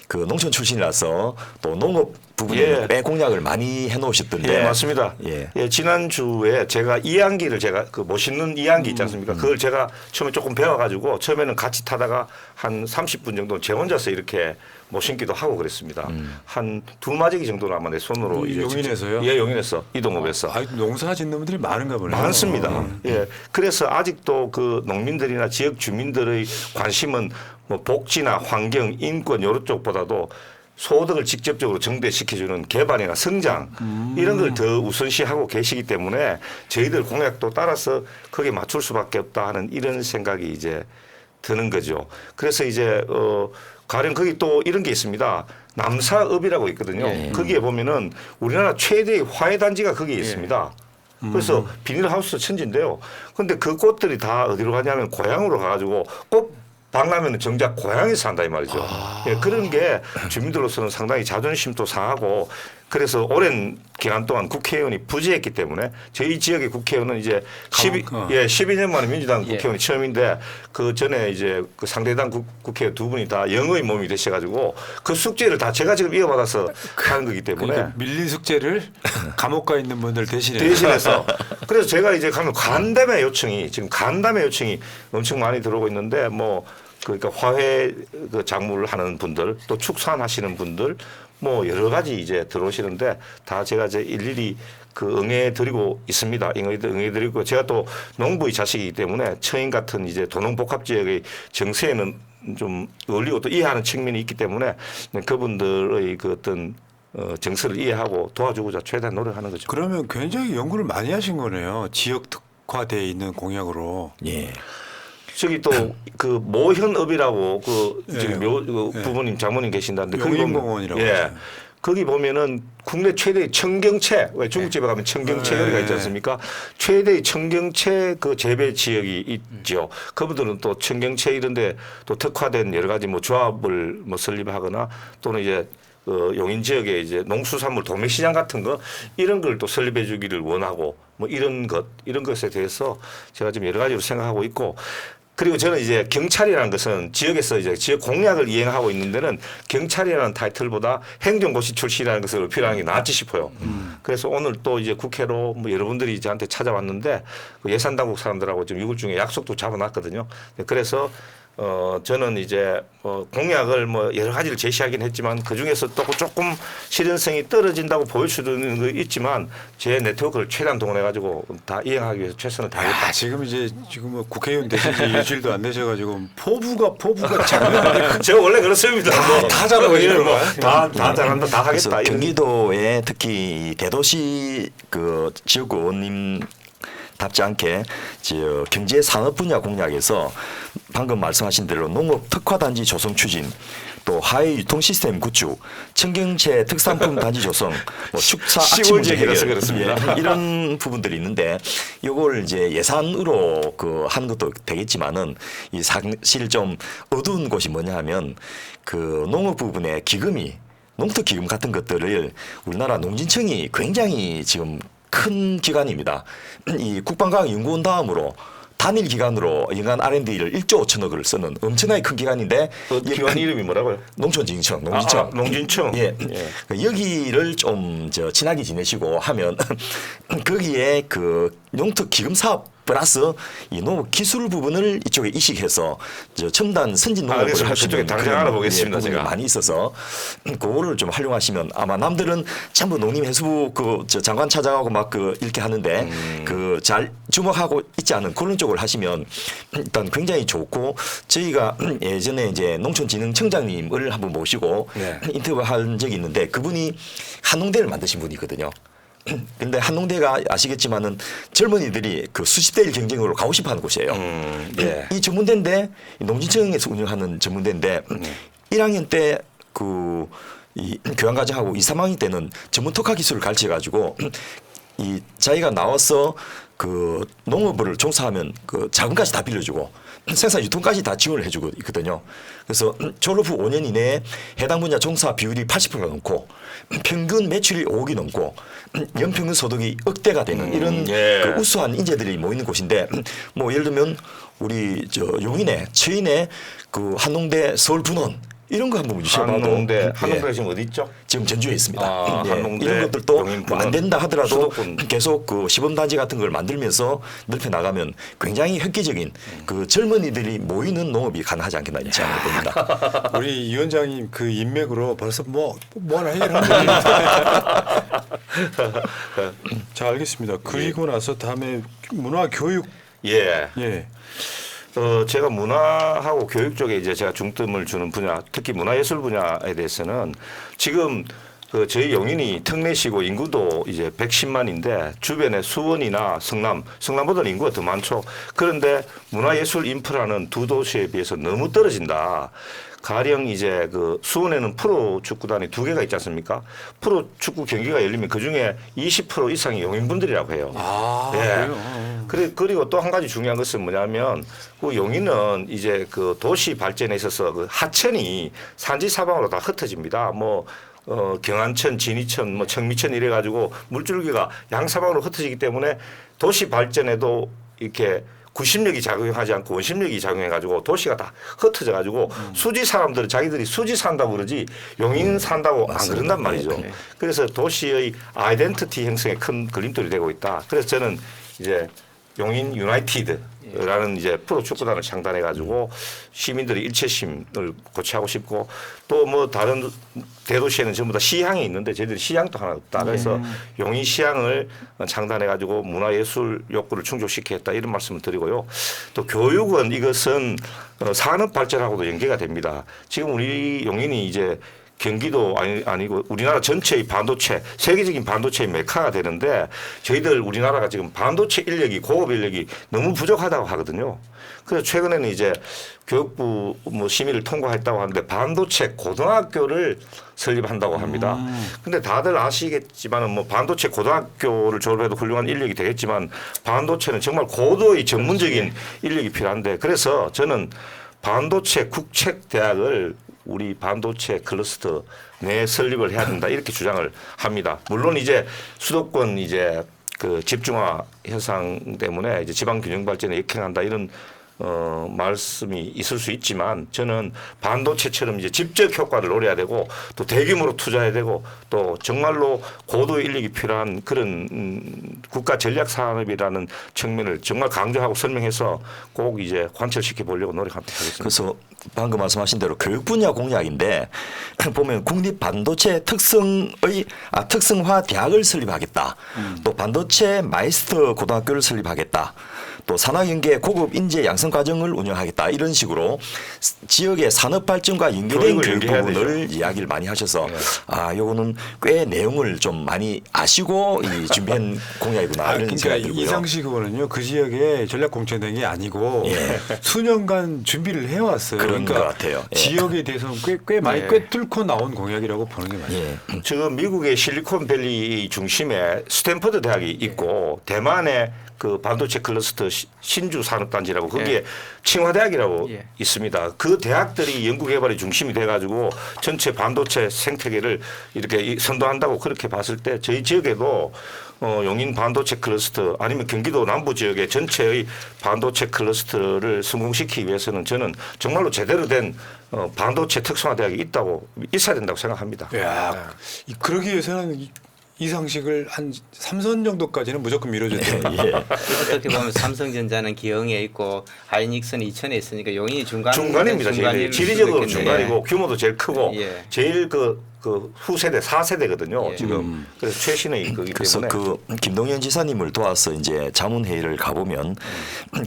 그 농촌 출신이라서 또 농업 부분에 예. 공약을 많이 해놓으셨던데. 예, 맞습니다. 예. 예, 지난주에 제가 이항기를 제가 그 멋있는 이항기 있지 않습니까? 그걸 제가 처음에 조금 배워가지고 처음에는 같이 타다가 한 30분 정도 제 혼자서 이렇게 못 신기도 하고 그랬습니다. 한 2마디기 정도는 아마 내 손으로 이제 용인에서요? 예, 용인에서 이동업에서. 아, 농사 짓는 분들이 많은가 보네요. 많습니다. 예. 그래서 아직도 그 농민들이나 지역 주민들의 관심은 뭐 복지나 환경, 인권 이런 쪽보다도 소득을 직접적으로 증대시켜주는 개발이나 성장 이런 걸 더 우선시하고 계시기 때문에 저희들 공약도 따라서 거기에 맞출 수밖에 없다 하는 이런 생각이 이제 드는 거죠. 그래서 이제 가령 거기 또 이런 게 있습니다. 남사읍이라고 있거든요. 예. 거기에 보면은 우리나라 최대의 화훼 단지가 거기에 있습니다. 그래서 비닐하우스 천지인데요. 그런데 그 꽃들이 다 어디로 가냐면 고향으로 가가지고 꼭 방가면 정작 고향에서 산다 이 말이죠. 예, 그런 게 주민들로서는 상당히 자존심도 상하고 그래서 오랜 기간 동안 국회의원이 부재했기 때문에 저희 지역의 국회의원은 이제 12년 만에 민주당 예. 국회의원이 처음인데 그 전에 이제 그 상대당 국회의원 두 분이 다 영의 몸이 되셔가지고 그 숙제를 다 제가 지금 이어받아서 하는 거기 때문에 그러니까 밀린 숙제를 감옥 가 있는 분들 대신해서 그래서 제가 이제 가면 간담회 요청이 지금 간담회 요청이 엄청 많이 들어오고 있는데 뭐 그러니까 화훼 그 작물을 하는 분들 또 축산하시는 분들 뭐 여러 가지 이제 들어오시는데 다 제가 이제 일일이 그 응해드리고 있습니다. 응해드리고 제가 또 농부의 자식이기 때문에 처인 같은 이제 도농복합 지역의 정세에는 좀 어울리고 또 이해하는 측면이 있기 때문에 그분들의 그 어떤 정서를 이해하고 도와주고자 최대한 노력하는 거죠. 그러면 굉장히 연구를 많이 하신 거네요. 지역 특화되어 있는 공약으로. 예. 저기 또 그 모현읍이라고 그 예. 지금 그 부모님 장모님 계신다는데 거기 보면 용인공원이라고 예. 하죠. 거기 보면은 국내 최대의 청경채 왜 중국집에 가면 청경채 예. 요리가 있지 않습니까? 최대의 청경채 그 재배 지역이 있죠. 그분들은 또 청경채 이런데 또 특화된 여러 가지 뭐 조합을 뭐 설립하거나 또는 이제 용인 지역에 이제 농수산물 도매시장 같은 거 이런 걸 또 설립해 주기를 원하고 뭐 이런 것에 대해서 제가 지금 여러 가지로 생각하고 있고 그리고 저는 이제 경찰이라는 것은 지역에서 이제 지역 공약을 이행하고 있는 데는 경찰이라는 타이틀보다 행정고시 출신이라는 것을 어필하는 게 낫지 싶어요. 그래서 오늘 또 이제 국회로 뭐 여러분들이 저한테 찾아왔는데 그 예산당국 사람들하고 지금 6월 중에 약속도 잡아놨거든요. 그래서 저는 이제 공약을 뭐 여러 가지를 제시하긴 했지만 그 중에서 또 조금 실현성이 떨어진다고 보일 수도 있는 거 있지만 제 네트워크를 최대한 동원해가지고 다 이행하기 위해서 최선을 다하겠다. 지금 뭐 국회의원 되신 지 일주일도 안 되셔가지고 포부가 장난 아니에요. 제가 원래 그렇습니다. 다 잘하시는 거야. 다 잘한다, 다 그래서 하겠다. 이런 경기도에 특히 대도시 그 지역구 의원님 답지 않게 경제 산업 분야 공약에서 방금 말씀하신 대로 농업 특화 단지 조성 추진, 또 하해 유통 시스템 구축, 청경채 특산품 단지 조성, 뭐 축사 악취 문제 해결 그렇습니다. 이런 부분들이 있는데 이걸 이제 예산으로 하는 것도 되겠지만은 이 사실 좀 어두운 곳이 뭐냐 하면 그 농업 부분의 기금이 농특기금 같은 것들을 우리나라 농진청이 굉장히 지금 큰 기관입니다. 이 국방과학연구원 다음으로 단일 기관으로 연간 R&D를 1조 5천억을 쓰는 엄청나게 큰 기관인데 기관 이름이 뭐라고요? 농촌진흥청, 농진청. 농진청. 예. 여기를 좀 친하게 지내시고 하면 거기에 그 농특 기금 사업 플러스 이 농업 기술 부분을 이쪽에 이식해서 첨단 선진 농업을 알겠습니다. 할 수 있는 그쪽에 당장 알아보겠습니다, 부분이 제가. 많이 있어서 그거를 좀 활용하시면 아마 남들은 전부 농림해수부 장관 찾아가고 막 이렇게 하는데 잘 주목하고 있지 않은 그런 쪽을 하시면 일단 굉장히 좋고 저희가 예전에 이제 농촌진흥청장님을 한번 모시고 네. 인터뷰한 적이 있는데 그분이 한농대를 만드신 분이거든요. 근데 한농대가 아시겠지만은 젊은이들이 그 수십 대 1 경쟁으로 가고 싶어 하는 곳이에요. 예. 이 전문대인데 농진청에서 운영하는 전문대인데 1학년 때 이 교양과정하고 2, 3학년 때는 전문 특화 기술을 가르쳐 가지고 이 자기가 나와서 그 농업을 종사하면 그 자금까지 다 빌려주고 생산 유통까지 다 지원을 해주고 있거든요. 그래서 졸업 후 5년 이내에 해당 분야 종사 비율이 80%가 넘고 평균 매출이 5억이 넘고 연평균 소득이 억대가 되는 이런 예. 그 우수한 인재들이 모이는 곳인데 뭐 예를 들면 우리 용인에 처인에 그 한농대 서울 분원 이런 거 한번 주셔봐도 한농대가 지금 어디 있죠? 지금 전주에 있습니다. 한농대, 이런 것들도 용인 뭐 안 된다 하더라도 수도권. 계속 그 시범단지 같은 걸 만들면서 넓혀 나가면 굉장히 획기적인 그 젊은이들이 모이는 농업이 가능하지 않겠나 이렇게 생각됩니다. 우리 이 위원장님 그 인맥으로 벌써 뭐 하나 해결하면 자 알겠습니다. 그리고 나서 다음에 문화 교육 예. 예. 제가 문화하고 교육 쪽에 이제 제가 중점을 주는 분야, 특히 문화예술 분야에 대해서는 지금 저희 용인이 특례시고 인구도 이제 110만인데 주변에 수원이나 성남보다는 인구가 더 많죠. 그런데 문화예술 인프라는 두 도시에 비해서 너무 떨어진다. 가령 이제 수원에는 프로 축구단이 2개가 있지 않습니까? 프로 축구 경기가 열리면 그 중에 20% 이상이 용인분들이라고 해요. 그리고 또 한 가지 중요한 것은 뭐냐면 그 용인은 이제 그 도시 발전에 있어서 그 하천이 산지 사방으로 다 흩어집니다. 경안천, 진이천, 청미천 이래 가지고 물줄기가 양사방으로 흩어지기 때문에 도시 발전에도 이렇게 구심력이 작용하지 않고 원심력이 작용해가지고 도시가 다 흩어져 가지고 수지 사람들은 자기들이 수지 산다고 그러지 용인 산다고 안 그런단 말이죠. 네. 그래서 도시의 아이덴티티 형성에 큰 걸림돌이 되고 있다. 그래서 저는 이제 용인 유나이티드라는 이제 프로 축구단을 창단해 가지고 시민들의 일체심을 고취하고 싶고 또 뭐 다른 대도시에는 전부 다 시향이 있는데 저희들이 시향도 하나 없다. 그래서 용인 시향을 창단해 가지고 문화예술 욕구를 충족시키겠다 이런 말씀을 드리고요. 또 교육은 이것은 산업 발전하고도 연계가 됩니다. 지금 우리 용인이 이제 경기도 아니고 우리나라 전체의 반도체 세계적인 반도체의 메카가 되는데 저희들 우리나라가 지금 반도체 인력이 고급 인력이 너무 부족하다고 하거든요. 그래서 최근에는 이제 교육부 심의를 통과했다고 하는데 반도체 고등학교를 설립한다고 합니다. 근데 다들 아시겠지만은 반도체 고등학교를 졸업해도 훌륭한 인력이 되겠지만 반도체는 정말 고도의 전문적인 인력이 필요한데 그래서 저는 반도체 국책대학을 우리 반도체 클러스터 내 설립을 해야 된다 이렇게 주장을 합니다. 물론 이제 수도권 이제 그 집중화 현상 때문에 이제 지방 균형 발전에 역행한다 이런 말씀이 있을 수 있지만 저는 반도체처럼 이제 직접 효과를 노려야 되고 또 대규모로 투자해야 되고 또 정말로 고도의 인력이 필요한 그런 국가 전략 산업이라는 측면을 정말 강조하고 설명해서 꼭 이제 관철시켜 보려고 노력하도록 하겠습니다. 그래서 방금 말씀하신 대로 교육 분야 공약인데 보면 국립 반도체 특성화 대학을 설립하겠다. 또 반도체 마이스터 고등학교를 설립하겠다. 또 산학연계 고급 인재 양성 과정을 운영하겠다 이런 식으로 지역의 산업 발전과 연계된 교육을 교육 연계해야 부분을 이야기를 많이 하셔서 요거는 꽤 내용을 좀 많이 아시고 이 준비한 공약이구나 이런 그러니까 생각이 들고요. 이상식 의원은요 그 지역에 전략 공천된 게 아니고 예. 수년간 준비를 해왔어요. 그런 그러니까 것 같아요. 예. 지역에 대해서는 꽤 많이 예. 꿰뚫고 나온 공약이라고 보는 게 맞아요. 예. 지금 미국의 실리콘밸리 중심에 스탠퍼드 대학이 있고 대만의 그 반도체 클러스터 신주 산업단지라고 거기에 예.清华대학이라고 예. 있습니다. 그 대학들이 연구개발의 중심이 돼가지고 전체 반도체 생태계를 이렇게 선도한다고 그렇게 봤을 때 저희 지역에도 용인 반도체 클러스터 아니면 경기도 남부 지역의 전체의 반도체 클러스터를 성공시키기 위해서는 저는 정말로 제대로 된 반도체 특성화대학이 있어야 된다고 생각합니다. 야, 그러기 위해서는 이상식을 한 3선 정도까지는 무조건 밀어줘야 돼요. 예. 어떻게 보면 삼성전자는 기흥에 있고 하이닉스는 이천에 있으니까 용인이 중간입니다. 중간일 지리적으로 수도 있겠네요. 중간이고 규모도 제일 크고 예. 제일 그 후세대 4세대거든요. 예. 지금 그래서 최신의 거기 그래서 때문에 그 김동연 지사님을 도와서 이제 자문회의를 가보면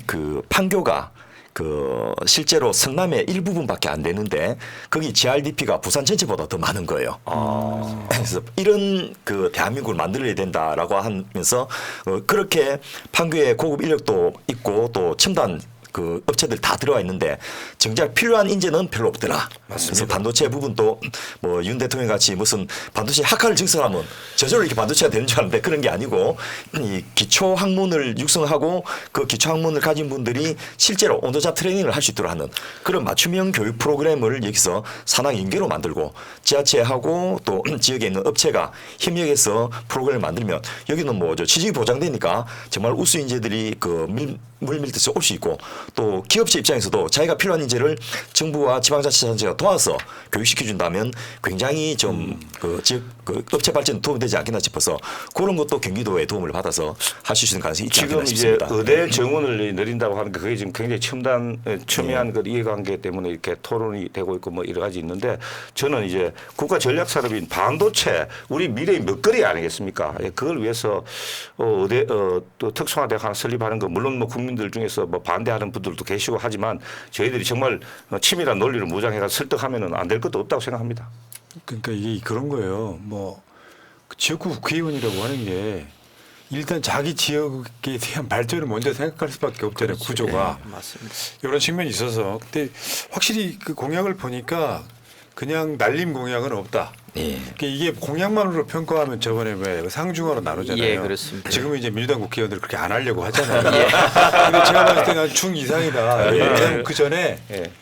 그 판교가 그 실제로 성남의 일부분밖에 안 되는데 거기 GRDP가 부산 전체보다 더 많은 거예요. 그래서 이런 그 대한민국을 만들어야 된다라고 하면서 그렇게 판교에 고급 인력도 있고 또 첨단 그 업체들 다 들어와 있는데 정작 필요한 인재는 별로 없더라. 그래서 반도체 부분도 뭐 윤 대통령 같이 무슨 반도체 학과를 증설하면 저절로 이렇게 반도체가 되는 줄 알았는데 그런 게 아니고 이 기초 학문을 육성하고 그 기초 학문을 가진 분들이 실제로 온도자 트레이닝을 할 수 있도록 하는 그런 맞춤형 교육 프로그램을 여기서 산학 연계로 만들고 지자체하고 또 지역에 있는 업체가 협력해서 프로그램을 만들면 여기는 뭐 저 취직이 보장되니까 정말 우수 인재들이 그 물밀듯이 올 수 있고 또 기업체 입장에서도 자기가 필요한 인재를 정부와 지방자치단체가 도와서 교육시켜 준다면 굉장히 좀 그 지역 그 업체 발전 도움이 되지 않겠나 싶어서 그런 것도 경기도의 도움을 받아서 할 수 있는 가능성이 있지 지금 않겠나 이제 싶습니다. 의대 정원을 내린다고 하는 게 그게 지금 굉장히 첨예한 그 이해관계 때문에 이렇게 토론이 되고 있고 뭐 여러 가지 있는데 저는 이제 국가 전략 산업인 반도체 우리 미래의 먹거리 아니겠습니까? 예, 그걸 위해서 의대 또 특성화대학 하나 설립하는 거 물론 뭐 국민들 중에서 뭐 반대하는 분들도 계시고 하지만 저희들이 정말 치밀한 논리를 무장해서 설득하면은 안 될 것도 없다고 생각합니다. 그러니까 이게 그런 거예요. 뭐 지역구 국회의원이라고 하는 게 일단 자기 지역에 대한 발전을 먼저 생각할 수밖에 없잖아요. 구조가. 맞습니다. 이런 측면이 있어서. 근데 확실히 그 공약을 보니까 그냥 날림 공약은 없다. 예. 그러니까 이게 공약만으로 평가하면 저번에 왜 상중하로 나누잖아요. 예, 그렇습니다. 지금은 이제 민주당 국회의원들 그렇게 안 하려고 하잖아요. 근데 제가 봤을 때는 중 이상이다. 왜냐하면 그 전에 예.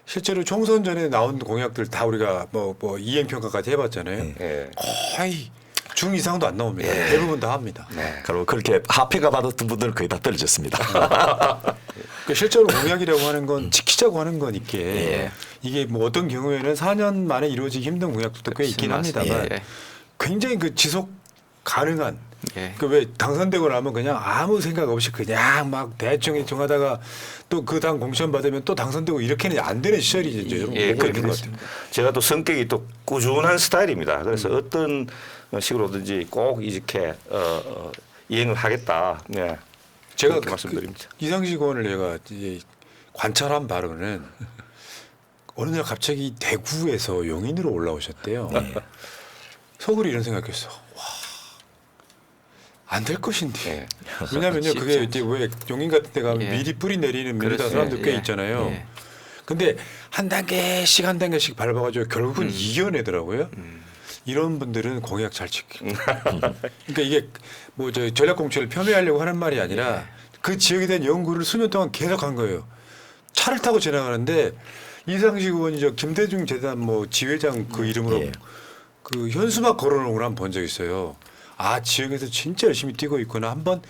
실제로 총선 전에 나온 공약들 다 우리가 뭐 이행 평가까지 해봤잖아요. 예. 거의 중 이상도 안 나옵니다. 대부분 다 합니다. 그리고 그렇게 합의가 받았던 분들은 거의 다 떨어졌습니다. 그러니까 실제로 공약이라고 하는 건 지키자고 하는 거니까 예. 이게 뭐 어떤 경우에는 4년 만에 이루어지기 힘든 공약도 꽤 있긴 맞습니다. 합니다만 예. 굉장히 그 지속 가능한 예. 그 왜 당선되고 나면 그냥 아무 생각 없이 그냥 막 대충 하다가 또 그 당 공천 받으면 또 당선되고 이렇게는 안 되는 시절이 이제 여러분 예, 보고 그렇게 있는 것 같아요. 제가 또 성격이 또 꾸준한 스타일입니다. 그래서 어떤 식으로든지 꼭 이렇게 이행을 하겠다. 네. 제가 그렇게 말씀드립니다. 이상식 의원을 내가 이제 관찰한 바로는 어느 날 갑자기 대구에서 용인으로 올라오셨대요. 속으로 이런 생각했어. 와, 안 될 것인데. 예. 왜냐면요, 그게 쉽지 이제 왜 용인 같은 데 가면 예. 미리 뿌리 내리는 민주당 그렇죠. 사람들 꽤 예. 있잖아요. 예. 근데 한 단계씩 밟아가지고 결국은 이겨내더라고요. 이런 분들은 공약 잘 지키고. 그러니까 이게 뭐 저 전략 공천을 폄훼하려고 하는 말이 아니라 그 지역에 대한 연구를 수년 동안 계속 한 거예요. 차를 타고 지나가는데 이상식 의원이 저 김대중 재단 뭐 지회장 그 이름으로 예. 그 현수막 걸어놓은 걸 한 번 본 적 있어요. 아 지역에서 진짜 열심히 뛰고 있구나 한번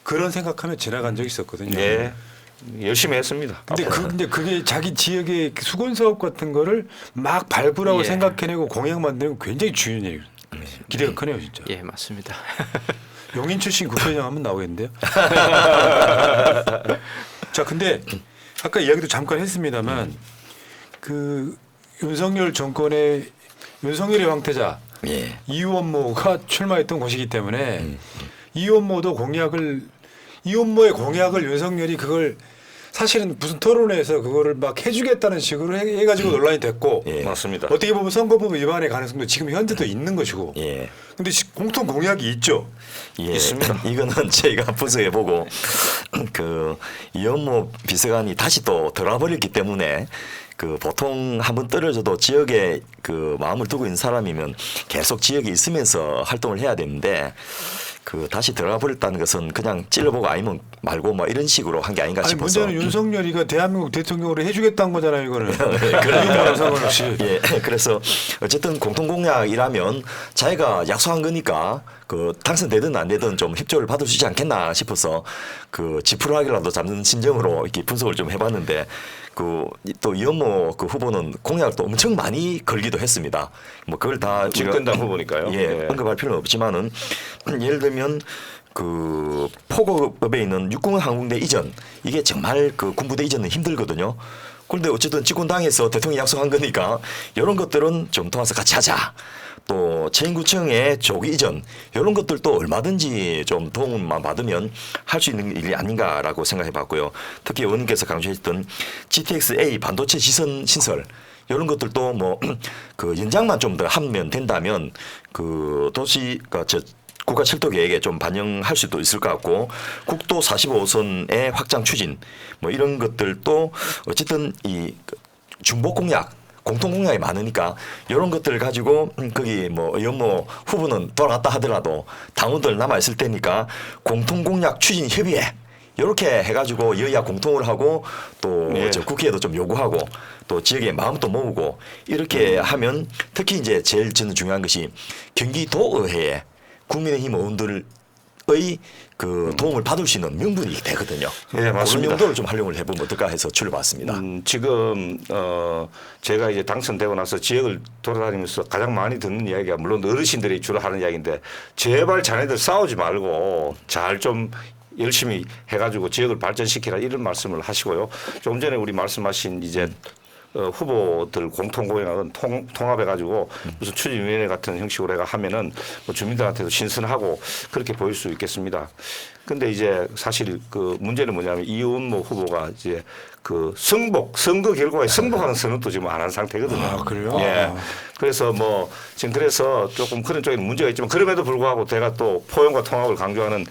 그런 생각하면 지나간 적이 있었거든요. 네. 열심히 했습니다. 근데 그게 자기 지역의 수건 사업 같은 거를 막 발굴하고 예. 생각해내고 공약 만드는 건 굉장히 중요한 일이에요. 기대가 크네요 진짜. 예, 맞습니다. 용인 출신 국회의장 한번 나오겠는데요. 자, 근데 아까 이야기도 잠깐 했습니다만 그 윤석열 정권의 윤석열의 황태자 예. 이원모가 출마했던 곳이기 때문에 이원모도 공약을 이혼모의 공약을 윤석열이 그걸 사실은 무슨 토론회에서 그거를 막 해주겠다는 식으로 해가지고 논란이 됐고 예. 맞습니다. 어떻게 보면 선거법 위반의 가능성도 지금 현재도 있는 것이고. 예. 근데 공통 공약이 있죠. 예, 있습니다. 이거는 저희가 분석해보고 그 이현모 비서관이 다시 또 들어와버렸기 때문에 그 보통 한번 떨어져도 지역에 그 마음을 두고 있는 사람이면 계속 지역에 있으면서 활동을 해야 되는데 그 다시 들어가 버렸다는 것은 그냥 찔러보고 아니면 말고 뭐 이런 식으로 한 게 아닌가 아니 싶어서. 문제는 윤석열이가 대한민국 대통령으로 해주겠다는 거잖아요. 이거는. 그러니까 상관없이. 예, 그래서 어쨌든 공통 공약이라면 자기가 약속한 거니까 그 당선되든 안 되든 좀 협조를 받을 수 있지 않겠나 싶어서 그 지푸라기라도 잡는 심정으로 이렇게 분석을 좀 해봤는데 그 또 이현모 그 후보는 공약을 또 엄청 많이 걸기도 했습니다. 뭐 그걸 다 집권당 후보니까요. 예, 예. 언급할 필요는 없지만은 예를 들면 그 포고업에 있는 육군 항공대 이전 이게 정말 그 군부대 이전은 힘들거든요. 그런데 어쨌든 집권당에서 대통령이 약속한 거니까 이런 것들은 좀 도와서 같이 하자. 또 체인구청의 조기 이전 이런 것들도 얼마든지 좀 도움만 받으면 할 수 있는 일이 아닌가라고 생각해 봤고요. 특히 의원님께서 강조했던 GTX-A 반도체 지선 신설 이런 것들도 뭐 그 연장만 좀 더 하면 된다면 그 도시 저 국가 철도 계획에 좀 반영할 수도 있을 것 같고 국도 45호선의 확장 추진 뭐 이런 것들도 어쨌든 이 중복 공약 공통 공약이 많으니까 이런 것들을 가지고 거기 뭐 의원모 후보는 돌아갔다 하더라도 당원들 남아 있을 테니까 공통 공약 추진 협의회 이렇게 해가지고 여야 공통을 하고 또 예. 저 국회에도 좀 요구하고 또 지역의 마음도 모으고 이렇게 하면 특히 이제 제일 저는 중요한 것이 경기도의회에 국민의힘 의원들의 그 도움을 받을 수 있는 명분이 되거든요. 예, 맞습니다. 그런 용도를 좀 활용을 해보면 어떨까 해서 출발했습니다. 지금 제가 이제 당선되고 나서 지역을 돌아다니면서 가장 많이 듣는 이야기가 물론 어르신들이 주로 하는 이야기인데 제발 자네들 싸우지 말고 잘 좀 열심히 해가지고 지역을 발전시키라 이런 말씀을 하시고요. 조금 전에 우리 말씀하신 이제 후보들 공통 공약은 통합해가지고 무슨 추진위원회 같은 형식으로 해가 하면은 뭐 주민들한테도 신선하고 그렇게 보일 수 있겠습니다. 근데 이제 사실 그 문제는 뭐냐면 이현모 후보가 이제 그 선거 결과에 승복하는 선언도 지금 안 한 상태거든요. 아, 그래요? 예. 그래서 뭐 지금 그래서 조금 그런 쪽에 문제가 있지만 그럼에도 불구하고 제가 또 포용과 통합을 강조하는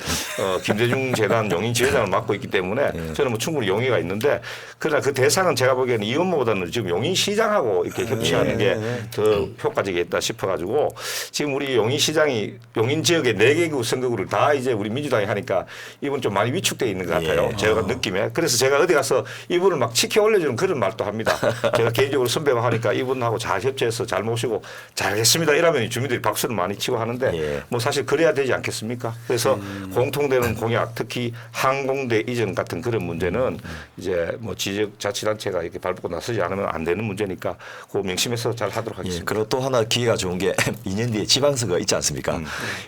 김대중 재단 용인 지회장을 맡고 있기 때문에 저는 뭐 충분히 용의가 있는데 그러나 그 대상은 제가 보기에는 이현모보다는 지금 용인 시장하고 이렇게 협치하는 게 더 효과적이겠다 싶어가지고 지금 우리 용인 시장이 용인 지역의 4개 선거구를 다 이제 우리 민주당이 하니까 이분 좀 많이 위축돼 있는 것 같아요. 예. 제가 느낌에. 그래서 제가 어디 가서 이분을 막 치켜 올려주는 그런 말도 합니다. 제가 개인적으로 선배가 하니까 이분하고 잘 협치해서 잘 모시고 잘하겠습니다. 이러면 주민들이 박수를 많이 치고 하는데 예. 뭐 사실 그래야 되지 않겠습니까? 그래서 공통되는 공약 특히 항공대 이전 같은 그런 문제는 이제 뭐 지역 자치단체가 이렇게 발붙고 나서지 않으면 안 되는 문제니까 그 명심해서 잘 하도록 예, 하겠습니다. 그리고 또 하나 기회가 좋은 게 2년 뒤에 지방선거 있지 않습니까?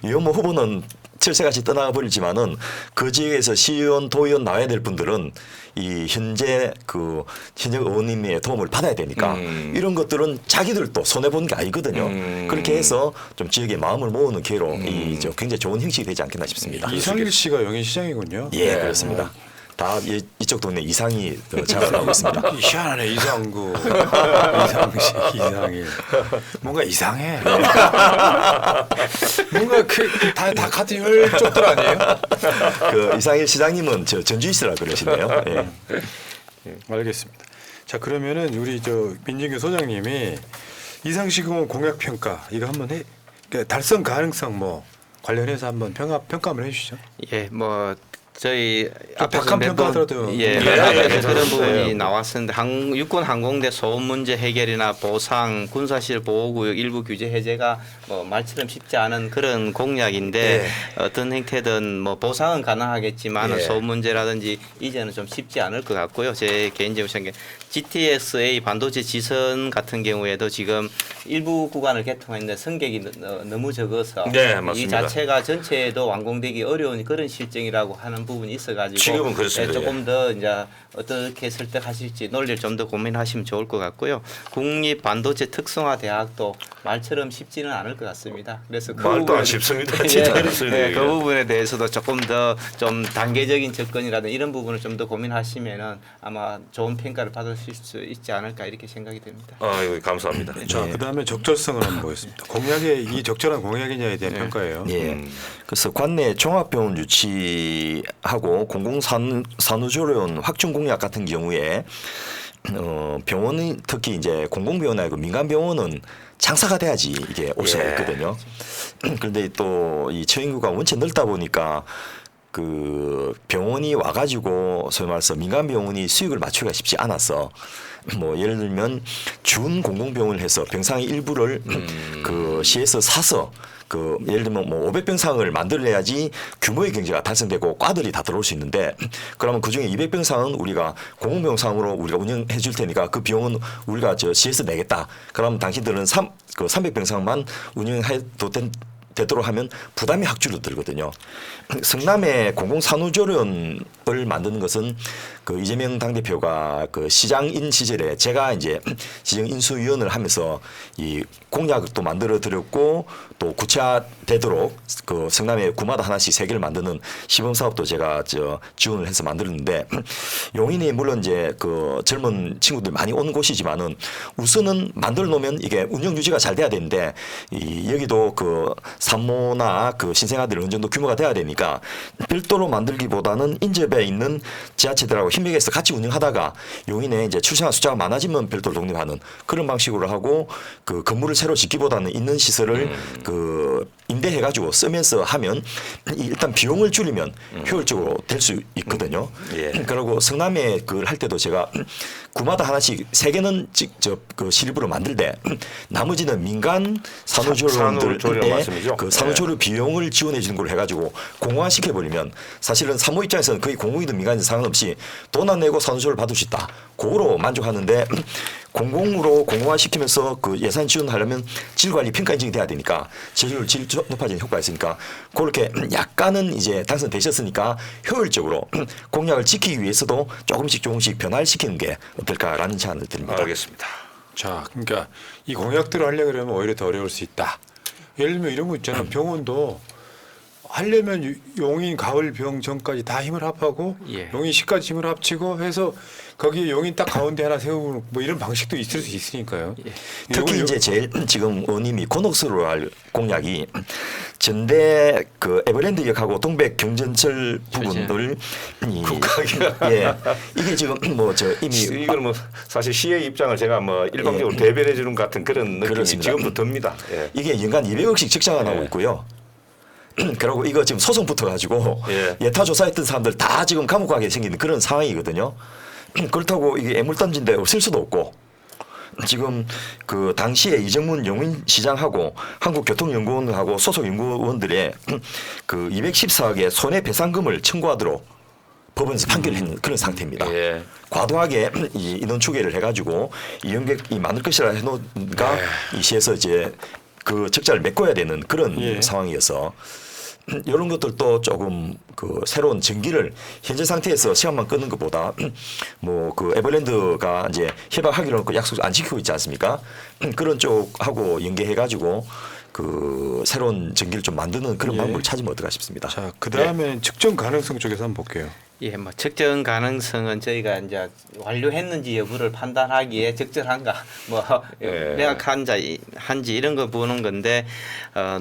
이현모 후보는 철새같이 떠나가 버리지만은 그 지역에서 시의원, 도의원 나와야 될 분들은 이 현재 그 현역 의원님의 도움을 받아야 되니까 이런 것들은 자기들도 손해 보는 게 아니거든요. 그렇게 해서 좀 지역의 마음을 모으는 기회로 이 저 굉장히 좋은 형식이 되지 않겠나 싶습니다. 이상일 씨가 용인 시장이군요. 예, 그렇습니다. 다 이쪽 동네 이상이 장악하고 있습니다. 희한하네 이상구 이상일 뭔가 이상해. 뭔가 그다 같은 혈족들 아니에요? 그 이상일 시장님은 저 전주시라 그러시네요. 예. 알겠습니다. 자 그러면은 우리 저 민진규 소장님이 이상시공 공약 평가 이거 한번 해 그러니까 달성 가능성 뭐 관련해서 한번 평가를 해주시죠. 예, 뭐 저희 박한 평가하더라도 예, 예, 앞에서 그런 예. 부분이 나왔었는데 육군 항공대 소음 문제 해결이나 보상, 군사실 보호구역 일부 규제 해제가 뭐 말처럼 쉽지 않은 그런 공약인데 어떤 행태든 뭐 보상은 가능하겠지만 예. 소음 문제라든지 이제는 좀 쉽지 않을 것 같고요. 제 개인적으로 생각 GTX-A 반도체 지선 같은 경우에도 지금 일부 구간을 개통했는데 승객이 너무 적어서 네, 이 맞습니다. 자체가 전체에도 완공되기 어려운 그런 실정이라고 하는 부분이 있어가지고 지금은 그렇습니다. 조금 더 이제 어떻게 설득하실지 논리를 좀 더 고민하시면 좋을 것 같고요. 국립 반도체 특성화 대학도 말처럼 쉽지는 않을 것 같습니다. 그래서 그 말도 안 부분에- 쉽습니다. 진짜 어렵습니다. 그 부분에 대해서도 조금 더 좀 단계적인 접근이라든 이런 부분을 좀 더 고민하시면은 아마 좋은 평가를 받으실 수 있지 않을까 이렇게 생각이 됩니다. 아이고 감사합니다. 자, 그다음에 적절성을 한번 보겠습니다. 공약의 이 적절한 공약이냐에 대한 평가예요. 예. 그래서 관내 종합병원 유치하고 공공산후조리원 확충 공약 같은 경우에 병원이 특히 이제 공공병원 아니고 민간병원은 장사가 돼야지 이게 올 수가 예. 있거든요. 그런데 또 이 처인구가 원체 넓다 보니까 그 병원이 와가지고 소위 말해서 민간 병원이 수익을 맞추기가 쉽지 않았어. 뭐 예를 들면 준 공공병원을 해서 병상의 일부를 그 시에서 사서 그 예를 들면 뭐 500병상을 만들어야지 규모의 경제가 달성되고 과들이 다 들어올 수 있는데 그러면 그중에 200병상은 우리가 공공병상으로 우리가 운영해 줄 테니까 그 비용은 우리가 저 시에서 내겠다. 그러면 당신들은 300병상만 운영해도 되도록 하면 부담이 확 줄어들거든요. 성남의 공공산후조리원을 만드는 것은 그 이재명 당대표가 그 시장인 시절에 제가 이제 시정 인수위원을 하면서 이 공약도 만들어 드렸고 또 구체화되도록 그 성남에 구마다 하나씩 3개를 만드는 시범 사업도 제가 지원을 해서 만들었는데 용인이 물론 이제 그 젊은 친구들 많이 오는 곳이지만은 우선은 만들어 놓으면 이게 운영 유지가 잘 돼야 되는데 이 여기도 그 산모나 그 신생아들 어느 정도 규모가 돼야 되니까 별도로 만들기보다는 인접에 있는 지자체들하고 협력해서 같이 운영하다가 용인에 이제 출생아 숫자가 많아지면 별도로 독립하는 그런 방식으로 하고 그 건물을 새로 짓기보다는 있는 시설을 그 임대해가지고 쓰면서 하면 일단 비용을 줄이면 효율적으로 될 수 있거든요. 예. 그리고 성남에 그걸 할 때도 제가 구마다 하나씩 3개는 직접 그 실입으로 만들되 나머지는 민간 산후조리원 산후조리원들의 말씀이죠? 그 산후조리 비용을 지원해 주는 걸로 해가지고 공공화시켜 버리면 사실은 산모 입장에서는 거의 공공이든 민간이든 상관없이 돈 안 내고 산후조리를 받을 수 있다. 그거로 만족하는데 공공으로 공공화시키면서 그 예산 지원하려면 질관리 평가 인증이 돼야 되니까 질 높아지는 효과가 있으니까 그렇게 약간은 이제 당선되셨으니까 효율적으로 공약을 지키기 위해서도 조금씩 변화를 시키는 게 어떨까라는 제안을 드립니다. 알겠습니다. 자, 그러니까 이 공약대로 하려고 그러면 오히려 더 어려울 수 있다. 예를 들면 이런 거 있잖아. 병원도 하려면 용인 가을병정까지 다 힘을 합하고 예. 용인 시까지 힘을 합치고 해서 거기 용인 딱 가운데 하나 세우고 뭐 이런 방식도 있을 수 있으니까요. 특히 이제 제일 지금 의원님이 곤혹스러워 할 공약이 전대 그 에버랜드역하고 동백 경전철 부분을 국가기가 예 이게 지금 뭐 저 이미 이건 뭐 사실 시의 입장을 제가 뭐 일방적으로 예. 대변해 주는 것 같은 그런 느낌이 그렇습니다. 지금도 듭니다. 예. 이게 연간 200억씩 적자가 나오고 예. 있고요. 그리고 이거 지금 소송 붙어가지고 예. 예타 조사했던 사람들 다 지금 감옥 가게 생기는 그런 상황이거든요. 그렇다고 이게 애물단지인데 쓸 수도 없고 지금 그 당시에 이정문 용인시장하고 한국교통연구원하고 소속 연구원들의 그 214억의 손해배상금을 청구하도록 법원에서 판결을 했는 그런 상태입니다. 예. 과도하게 이 인원 추계를 해가지고 이용객이 많을 것이라 해놓은가 이 시에서 이제 그 적자를 메꿔야 되는 그런 예. 상황이어서 이런 것들도 조금 그 새로운 전기를 현재 상태에서 시간만 끄는 것보다 뭐 그 에버랜드가 이제 협약하기로 그 약속 안 지키고 있지 않습니까? 그런 쪽하고 연계해가지고 그 새로운 전기를 좀 만드는 그런 예. 방법을 찾으면 어떨까 싶습니다. 자, 그다음에 측정 가능성 쪽에서 한번 볼게요. 예, 뭐 측정 가능성은 저희가 이제 완료했는지 여부를 판단하기에 적절한가, 뭐 예. 명확한지 이런 거 보는 건데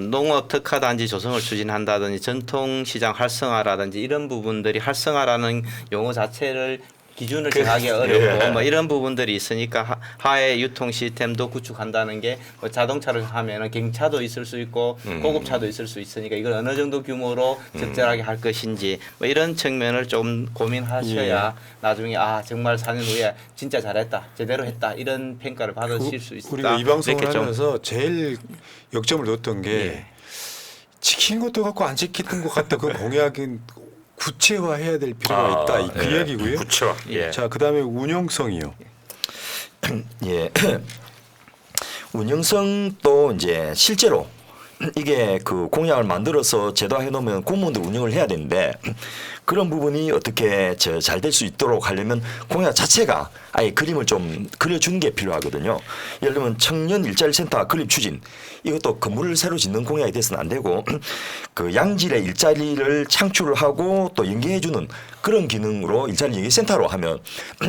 농업 특화단지 조성을 추진한다든지 전통시장 활성화라든지 이런 부분들이 활성화라는 용어 자체를 기준을 정하기 어렵고 예. 뭐 이런 부분들이 있으니까 하해 유통 시스템도 구축한다는 게 뭐 자동차를 하면은 경차도 있을 수 있고 고급차도 있을 수 있으니까 이걸 어느 정도 규모로 적절하게 할 것인지 뭐 이런 측면을 좀 고민하셔야 나중에 아 정말 4년 후에 진짜 잘했다 제대로 했다 이런 평가를 받으실 수 있다. 우리가 이 방송을 이렇게 좀 하면서 제일 역점을 뒀던 게 예. 지킨 것도 같고 안 지키는 것 같다. 그 공약은 구체화해야 될 필요가 있다. 그 예. 이야기고요. 구체화. 예. 자, 그다음에 운영성이요. 예. 운영성도 이제 실제로 이게 그 공약을 만들어서 제도화해 놓으면 공무원들 운영을 해야 되는데 그런 부분이 어떻게 잘 될 수 있도록 하려면 공약 자체가 아예 그림을 좀 그려주는 게 필요하거든요. 예를 들면 청년 일자리 센터 건립 추진 이것도 건물을 새로 짓는 공약이 돼서는 안 되고 그 양질의 일자리를 창출하고 또 연계해주는 그런 기능으로 일자리 연계 센터로 하면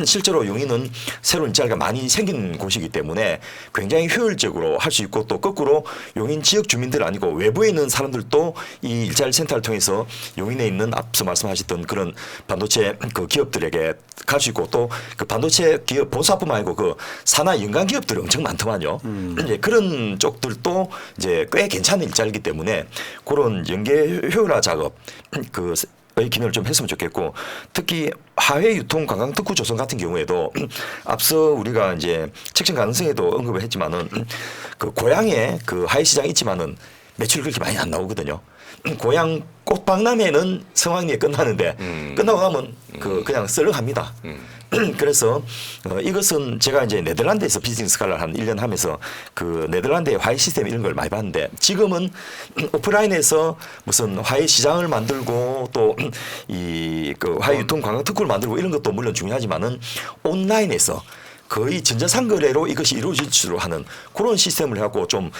실제로 용인은 새로운 일자리가 많이 생기는 곳이기 때문에 굉장히 효율적으로 할 수 있고 또 거꾸로 용인 지역 주민들 아니고 외부에 있는 사람들도 이 일자리 센터를 통해서 용인에 있는 앞서 말씀하셨던 그런 반도체 그 기업들에게 갈 수 있고 또 그 반도체 기업 본사뿐만 아니고 그 산하 연관 기업들이 엄청 많더만요. 이제 그런 쪽들도 이제 꽤 괜찮은 일자리이기 때문에 그런 연계 효율화 작업 의 기능을 좀 했으면 좋겠고 특히 하회 유통 관광 특구 조성 같은 경우에도 앞서 우리가 이제 책정 가능성에도 언급을 했지만은 그 고향에 그 하회 시장이 있지만은 매출이 그렇게 많이 안 나오거든요. 고향 꽃박람회는 성황리에 끝나는데 끝나고 나면 그냥 썰렁합니다. 그래서 이것은 제가 이제 네덜란드에서 비즈니스 스칼라를 한 1년 하면서 그 네덜란드의 화해 시스템 이런 걸 많이 봤는데 지금은 오프라인에서 무슨 화해 시장을 만들고 또 이 그 화해 유통 관광 특구를 만들고 이런 것도 물론 중요하지만은 온라인에서 거의 전자상거래로 이것이 이루어지도록 하는 그런 시스템을 해갖고 좀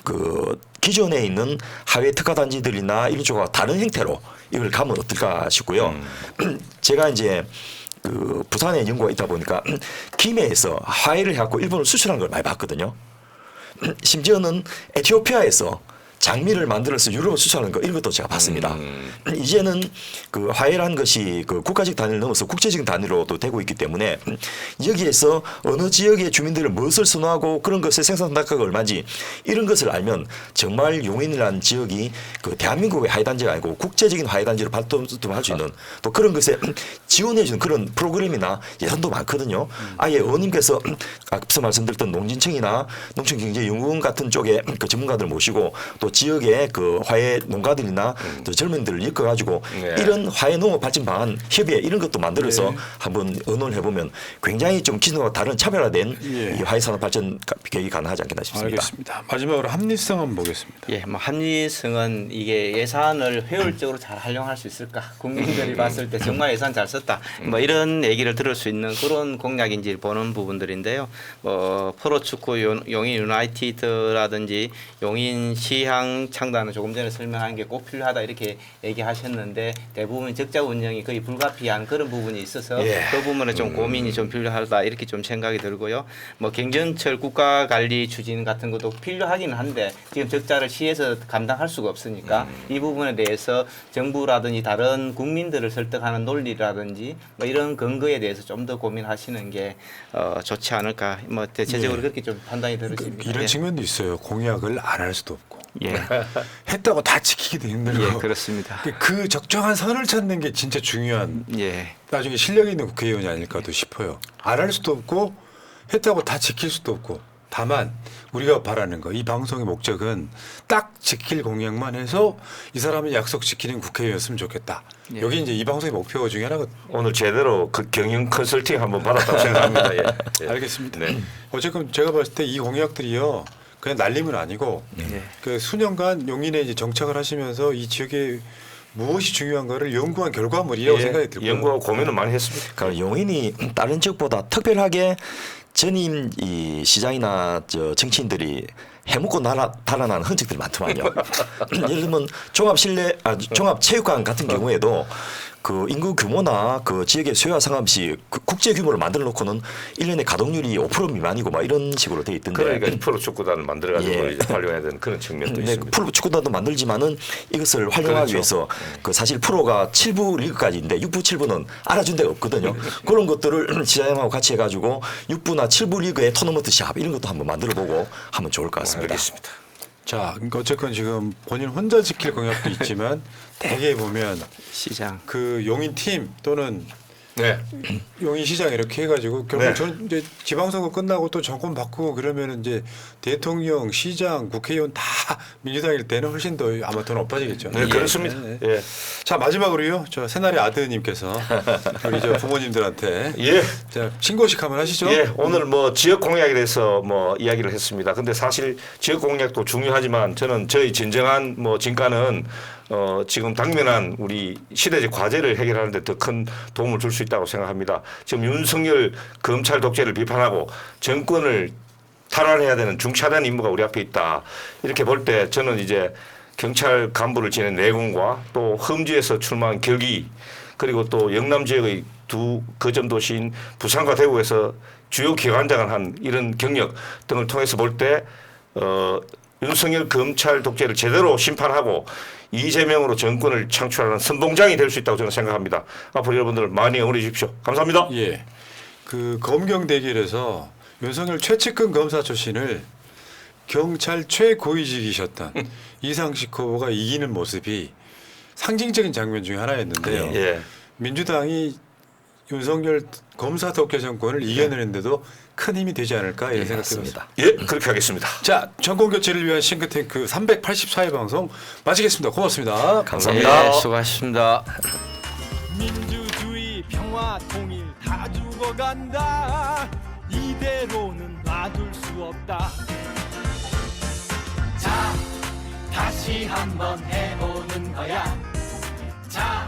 그 기존에 있는 하회 특화단지들이나 이런 쪽과 다른 형태로 이걸 가면 어떨까 싶고요. 제가 이제 그 부산에 연구가 있다 보니까 김해에서 화해를 해갖고 일본을 수출한 걸 많이 봤거든요. 심지어는 에티오피아에서 장미를 만들어서 유럽을 수출하는 거 이런 것도 제가 봤습니다. 이제는 그 화해라는 것이 그 국가적 단위를 넘어서 국제적인 단위로도 되고 있기 때문에 여기에서 어느 지역의 주민들은 무엇을 선호하고 그런 것의 생산 단가가 얼마인지 이런 것을 알면 정말 용인이라는 지역이 그 대한민국의 화해단지가 아니고 국제적인 화해단지로 발돋움할 수 있는 또 그런 것에 지원해주는 그런 프로그램이나 예산도 많거든요. 아예 의원님께서 앞서 말씀드렸던 농진청이나 농촌경제연구원 같은 쪽에 그 전문가들 모시고 또 지역의 그 화해 농가들이나 또 젊은이들을 엮어가지고 이런 화해 농업 발전 방안 협의회 이런 것도 만들어서 한번 의논을 해보면 굉장히 좀 기존과 다른 차별화된 이 화해 산업 발전 계획이 가능하지 않겠나 싶습니다. 알겠습니다. 마지막으로 합리성 한번 보겠습니다. 예, 뭐 합리성은 이게 예산을 효율적으로 잘 활용할 수 있을까? 국민들이 봤을 때 정말 예산 잘 썼다. 뭐 이런 얘기를 들을 수 있는 그런 공약인지 보는 부분들인데요. 뭐 프로축구 용인 유나이티드라든지 용인 시향 창단은 조금 전에 설명한 게 꼭 필요하다 이렇게 얘기하셨는데 대부분 적자 운영이 거의 불가피한 그런 부분이 있어서 그 부분에 좀 고민이 좀 필요하다 이렇게 좀 생각이 들고요. 뭐 경전철 국가 관리 추진 같은 것도 필요하기는 한데 지금 적자를 시에서 감당할 수가 없으니까 이 부분에 대해서 정부라든지 다른 국민들을 설득하는 논리라든지 뭐 이런 근거에 대해서 좀 더 고민하시는 게 좋지 않을까. 뭐 대체적으로 그렇게 좀 판단이 들으십니다. 이런 측면도 있어요. 공약을 안 할 수도 없고. 예. 했다고 다 지키기도 힘들고. 예, 그렇습니다. 그 적정한 선을 찾는 게 진짜 중요한 예. 나중에 실력 있는 국회의원이 아닐까도 싶어요. 안 할 수도 없고 했다고 다 지킬 수도 없고. 다만 우리가 바라는 거 이 방송의 목적은 딱 지킬 공약만 해서 이 사람은 약속 지키는 국회의원이었으면 좋겠다. 예. 여기 이제 이 방송의 목표 중에 하나거든요. 오늘 제대로 그 경영 컨설팅 한번 받았다고 생각합니다. 예. 알겠습니다. 네. 어쨌든 제가 봤을 때 이 공약들이요. 그냥 날림은 아니고 그 수년간 용인에 이제 정착을 하시면서 이 지역에 무엇이 중요한가를 연구한 결과물이라고 생각이 들고요. 연구하고 고민을 많이 했습니다. 그러니까 용인이 다른 지역보다 특별하게 전임 이 시장이나 저 정치인들이 해먹고 달아나는 흔적들이 많더만요. 예를 들면 종합체육관 같은 경우에도 그 인구 규모나 그 지역의 수요와 상관없이 그 국제 규모를 만들어 놓고는 1년에 가동률이 5% 미만이고 막 이런 식으로 돼 있던데. 그러니까 프로 축구단을 만들어가지고 이제 활용해야 되는 그런 측면도 네, 있습니다. 프로 축구단도 만들지만은 이것을 활용하기 그렇죠. 위해서 그 사실 프로가 7부 리그까지인데 6부 7부는 알아준 데가 없거든요. 그런 것들을 시장하고 같이 해가지고 6부나 7부 리그의 토너먼트 샵 이런 것도 한번 만들어보고 하면 좋을 것 같습니다. 알겠습니다. 자, 그러니까 어쨌건 지금 본인 혼자 지킬 공약도 있지만 대개 보면 시장. 그 용인 팀 또는 네. 용인시장 이렇게 해가지고 결국 네. 저는 이제 지방선거 끝나고 또 정권 바꾸고 그러면은 이제 대통령, 시장, 국회의원 다 민주당일 때는 훨씬 더 아마 더 높아지겠죠. 네, 그렇습니다. 네. 예. 자 마지막으로요, 저 새날의 아드님께서 우리 저 부모님들한테 예. 자 신고식 한번 하시죠. 예, 오늘 뭐 지역 공약에 대해서 뭐 이야기를 했습니다. 근데 사실 지역 공약도 중요하지만 저는 저희 진정한 뭐 진가는 지금 당면한 우리 시대적 과제를 해결하는 데 더 큰 도움을 줄 수 있다고 생각합니다. 지금 윤석열 검찰 독재를 비판하고 정권을 탈환해야 되는 중차대한 임무가 우리 앞에 있다. 이렇게 볼 때 저는 이제 경찰 간부를 지낸 내공과 또 험지에서 출마한 격의 그리고 또 영남 지역의 두 거점 도시인 부산과 대구에서 주요 기관장을 한 이런 경력 등을 통해서 볼 때 윤석열 검찰 독재를 제대로 심판하고 이재명으로 정권을 창출하는 선봉장이 될 수 있다고 저는 생각합니다. 앞으로 여러분들 많이 응원해 주십시오. 감사합니다. 예, 그 검경 대결에서 윤석열 최측근 검사 출신을 경찰 최고위직이셨던 이상식 후보가 이기는 모습이 상징적인 장면 중에 하나였는데요. 예. 민주당이 윤석열 검사 독재 정권을 이겨내는데도 큰 힘이 되지 않을까 이런 생각이 듭니다. 맞습니다. 예, 그렇게 하겠습니다. 자, 정권 교체를 위한 싱크탱크 384회 방송 마치겠습니다. 고맙습니다. 감사합니다. 예, 수고하셨습니다. 민주주의 평화 통일 다 죽어간다 이대로는 놔둘 수 없다 자 다시 한번 해보는 거야 자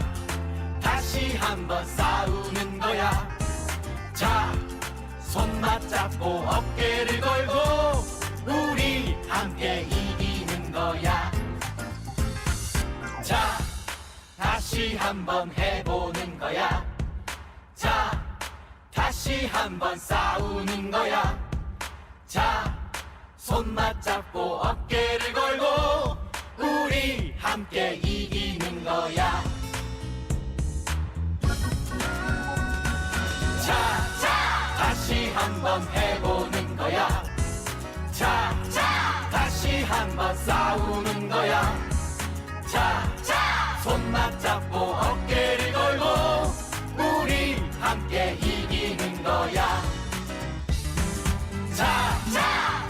다시 한번 싸우는 거야 자 손 맞잡고 어깨를 걸고 우리 함께 이기는 거야 자 다시 한번 해보는 거야 자 다시 한번 싸우는 거야 자 손 맞잡고 어깨를 걸고 우리 함께 이기는 거야 자 다시 한번 해보는 거야 자 다시 한번 싸우는 거야 자 손 맞잡고 어깨를 걸고 우리 함께 이기는 거야 자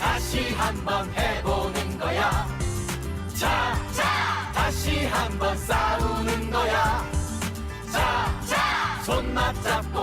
다시 한번 해보는 거야 자 다시 한번 싸우는 거야 자 손 맞잡고